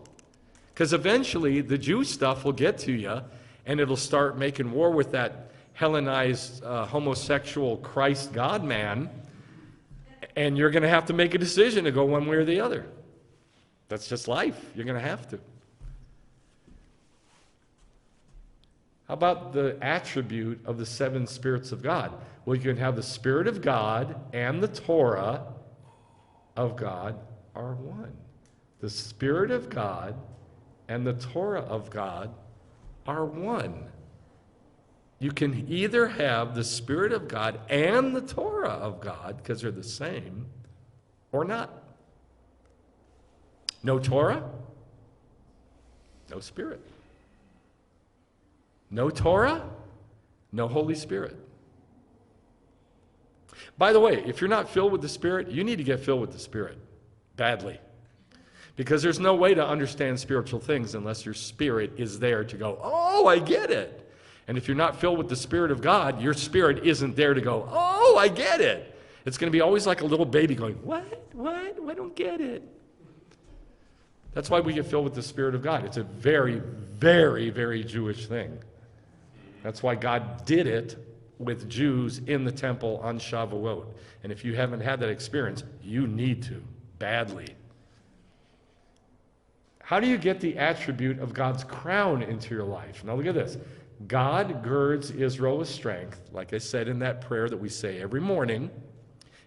Because eventually the Jew stuff will get to you, and it'll start making war with that Hellenized homosexual Christ God-man, and you're going to have to make a decision to go one way or the other. That's just life. You're going to have to. How about the attribute of the seven spirits of God? Well, you can have the Spirit of God and the Torah of God are one. The Spirit of God and the Torah of God are one. You can either have the Spirit of God and the Torah of God, because they're the same, or not. No Torah, no Spirit. No Torah, no Holy Spirit. By the way, if you're not filled with the Spirit, you need to get filled with the Spirit badly. Because there's no way to understand spiritual things unless your spirit is there to go, oh, I get it. And if you're not filled with the Spirit of God, your spirit isn't there to go, oh, I get it. It's going to be always like a little baby going, what? I don't get it. That's why we get filled with the Spirit of God. It's a very, very, very Jewish thing. That's why God did it with Jews in the temple on Shavuot. And if you haven't had that experience, you need to, badly. How do you get the attribute of God's crown into your life? Now look at this. God girds Israel with strength, like I said in that prayer that we say every morning.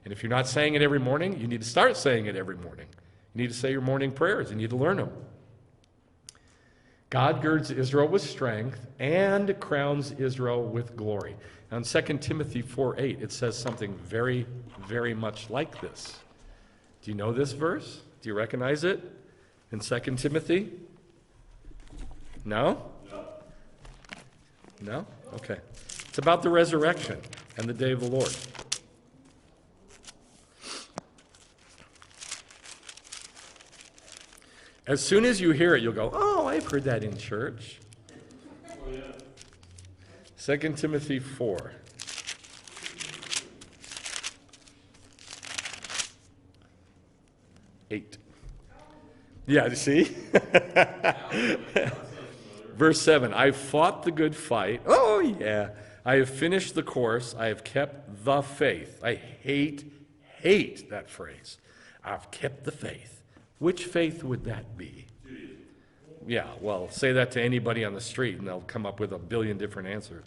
And if you're not saying it every morning, you need to start saying it every morning. You need to say your morning prayers. You need to learn them. God girds Israel with strength and crowns Israel with glory. Now in 2 Timothy 4:8, it says something very, very much like this. Do you know this verse? Do you recognize it in 2 Timothy? No? No? Okay. It's about the resurrection and the day of the Lord. As soon as you hear it, you'll go, oh, I've heard that in church. Oh, yeah. 2 Timothy 4. Eight. Yeah, you see? Verse 7, I fought the good fight. Oh, yeah. I have finished the course. I have kept the faith. I hate that phrase. I've kept the faith. Which faith would that be? Yeah, well, say that to anybody on the street and they'll come up with a billion different answers.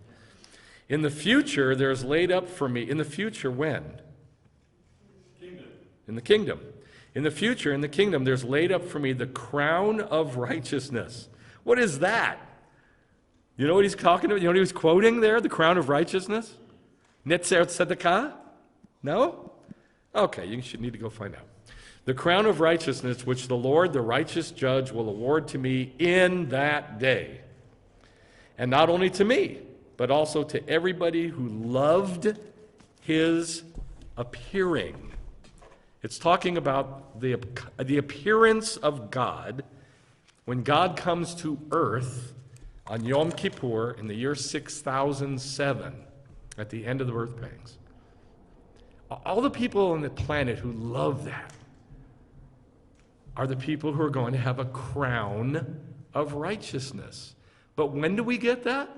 In the future, there's laid up for me. In the future, when? Kingdom. In the kingdom. In the future, in the kingdom, there's laid up for me the crown of righteousness. What is that? You know what he's talking about? You know what he was quoting there? The crown of righteousness? Netzer tzedakah? No? Okay, you should need to go find out. The crown of righteousness which the Lord, the righteous judge, will award to me in that day. And not only to me, but also to everybody who loved his appearing. It's talking about the appearance of God when God comes to earth on Yom Kippur in the year 6007 at the end of the birth pangs. All the people on the planet who love that are the people who are going to have a crown of righteousness. But when do we get that?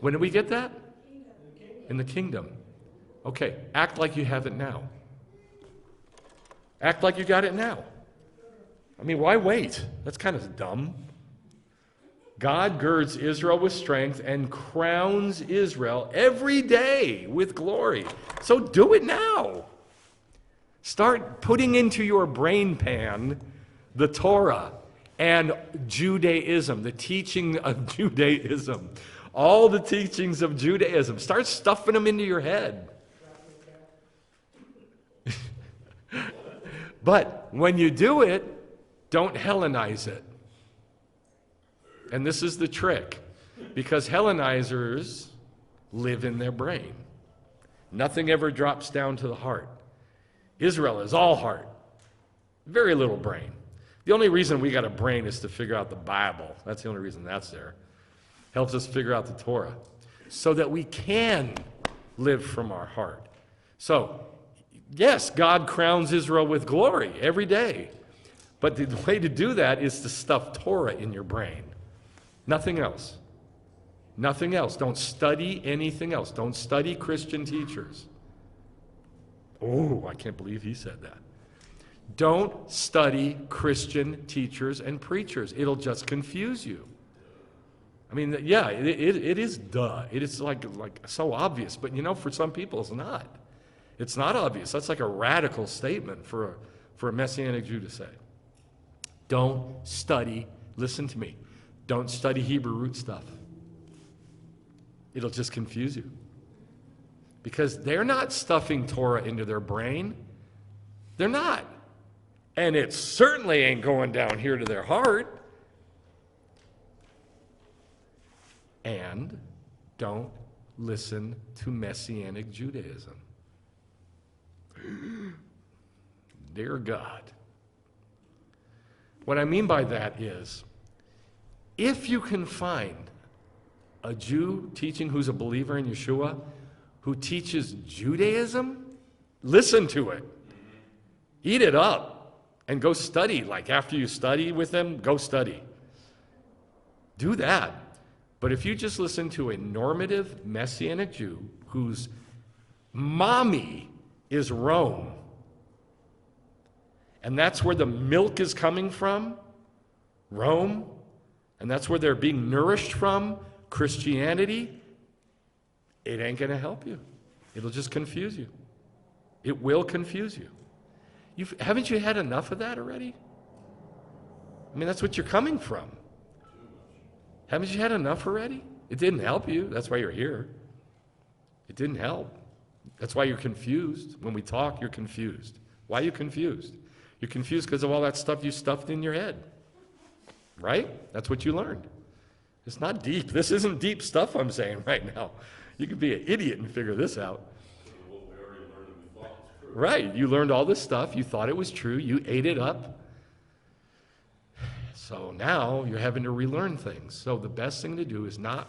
When do we get that? In the kingdom. Okay, act like you have it now. Act like you got it now. I mean, why wait? That's kind of dumb. God girds Israel with strength and crowns Israel every day with glory. So do it now. Start putting into your brain pan the Torah and Judaism, the teaching of Judaism. All the teachings of Judaism. Start stuffing them into your head. But when you do it, don't Hellenize it. And this is the trick, because Hellenizers live in their brain. Nothing ever drops down to the heart. Israel is all heart, very little brain. The only reason we got a brain is to figure out the Bible. That's the only reason that's there. Helps us figure out the Torah, so that we can live from our heart. So, yes, God crowns Israel with glory every day. But the way to do that is to stuff Torah in your brain. Nothing else. Nothing else. Don't study anything else. Don't study Christian teachers. Oh, I can't believe he said that. Don't study Christian teachers and preachers. It'll just confuse you. I mean, yeah, it is duh. It is like so obvious. But you know, for some people, it's not. It's not obvious. That's like a radical statement for a Messianic Jew to say. Don't study, listen to me, don't study Hebrew root stuff. It'll just confuse you. Because they're not stuffing Torah into their brain. They're not. And it certainly ain't going down here to their heart. And don't listen to Messianic Judaism. Dear God. What I mean by that is, if you can find a Jew teaching who's a believer in Yeshua, who teaches Judaism, listen to it. Eat it up and go study. Like after you study with them, go study. Do that. But if you just listen to a normative Messianic Jew whose mommy is Rome, and that's where the milk is coming from, Rome, and that's where they're being nourished from, Christianity, it ain't going to help you. It'll just confuse you. It will confuse you. Haven't you had enough of that already? I mean, that's what you're coming from. Haven't you had enough already? It didn't help you. That's why you're here. It didn't help. That's why you're confused. When we talk, you're confused. Why are you confused? You're confused because of all that stuff you stuffed in your head. Right? That's what you learned. It's not deep. This isn't deep stuff I'm saying right now. You could be an idiot and figure this out. Right. You learned all this stuff. You thought it was true. You ate it up. So now you're having to relearn things. So the best thing to do is not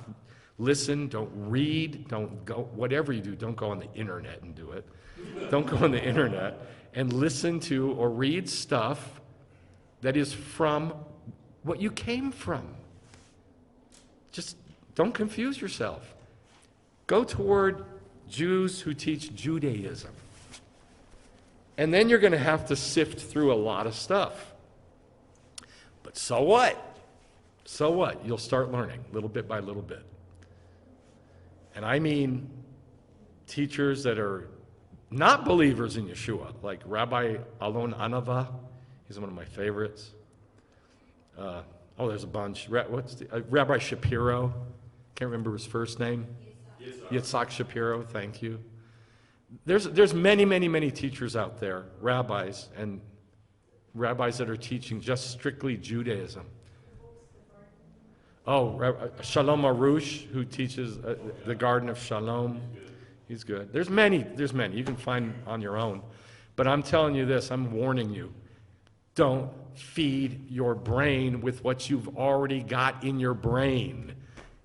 listen, don't read, don't go, whatever you do, don't go on the internet and do it. Don't go on the internet and listen to or read stuff that is from what you came from. Just don't confuse yourself. Go toward Jews who teach Judaism. And then you're going to have to sift through a lot of stuff. But so what? So what? You'll start learning little bit by little bit. And I mean teachers that are not believers in Yeshua, like Rabbi Alon Anava. He's one of my favorites. Oh, there's a bunch. Rabbi Shapiro. Can't remember his first name. Yitzhak Shapiro, thank you. There's many, many, many teachers out there, rabbis that are teaching just strictly Judaism. Oh, Shalom Arush, who teaches the Garden of Shalom. He's good. There's many. You can find on your own. But I'm telling you this, I'm warning you. Don't feed your brain with what you've already got in your brain.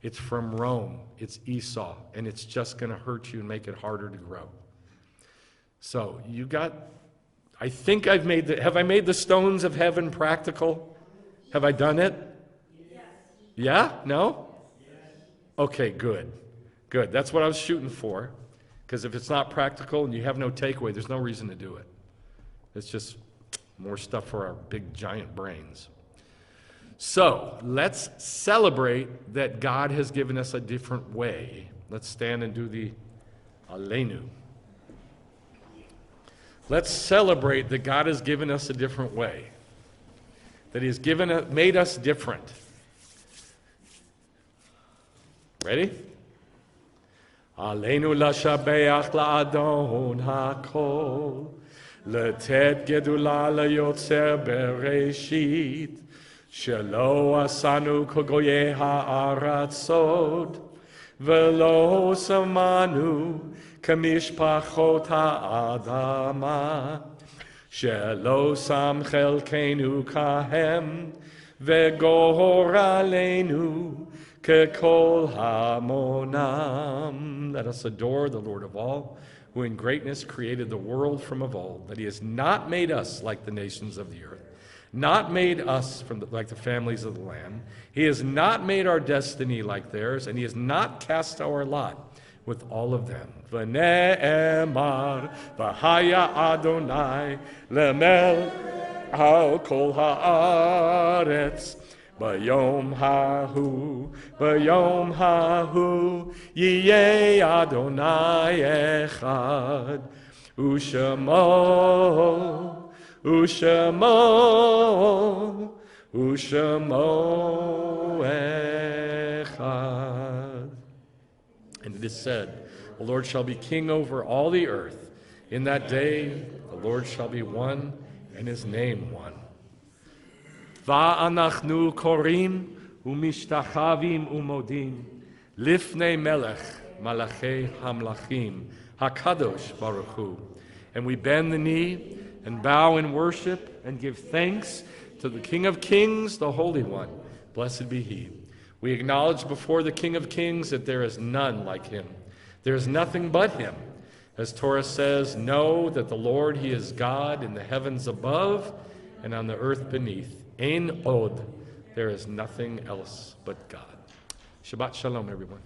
It's from Rome. It's Esau. And it's just going to hurt you and make it harder to grow. So I think have I made the stones of heaven practical? Have I done it? Yes. Yeah? No? Yes. Okay, good. Good. That's what I was shooting for. Because if it's not practical and you have no takeaway, there's no reason to do it. It's just more stuff for our big giant brains. So, let's celebrate that God has given us a different way. Let's stand and do the Aleinu. Let's celebrate that God has given us a different way. That He has made us different. Ready? Aleinu lashabeach la'adon hakol, letet gedula leyotzer bereshit, shelo asanu kogoye ha'aratzot, velo samanu כמשפחות האדמה, שלא שם חלקנו כהם, וגורלנו ככל המונם. Let us adore the Lord of all, who in greatness created the world from of old, that He has not made us like the nations of the earth, not made us like the families of the land. He has not made our destiny like theirs, and He has not cast our lot with all of them. V'ne'emar v'haya Adonai lemel al kol haaretz b'yom hahu yiyeh Adonai echad u'shemo echad. And it is said, the Lord shall be king over all the earth. In that day, the Lord shall be one, and His name one. Va'anachnu korim u'mishtachavim u'modim lifnei melech malachei hamlachim hakadosh baruch hu. And we bend the knee and bow in worship and give thanks to the King of Kings, the Holy One. Blessed be He. We acknowledge before the King of Kings that there is none like Him. There is nothing but Him. As Torah says, know that the Lord, He is God in the heavens above and on the earth beneath. Ein od. There is nothing else but God. Shabbat shalom, everyone.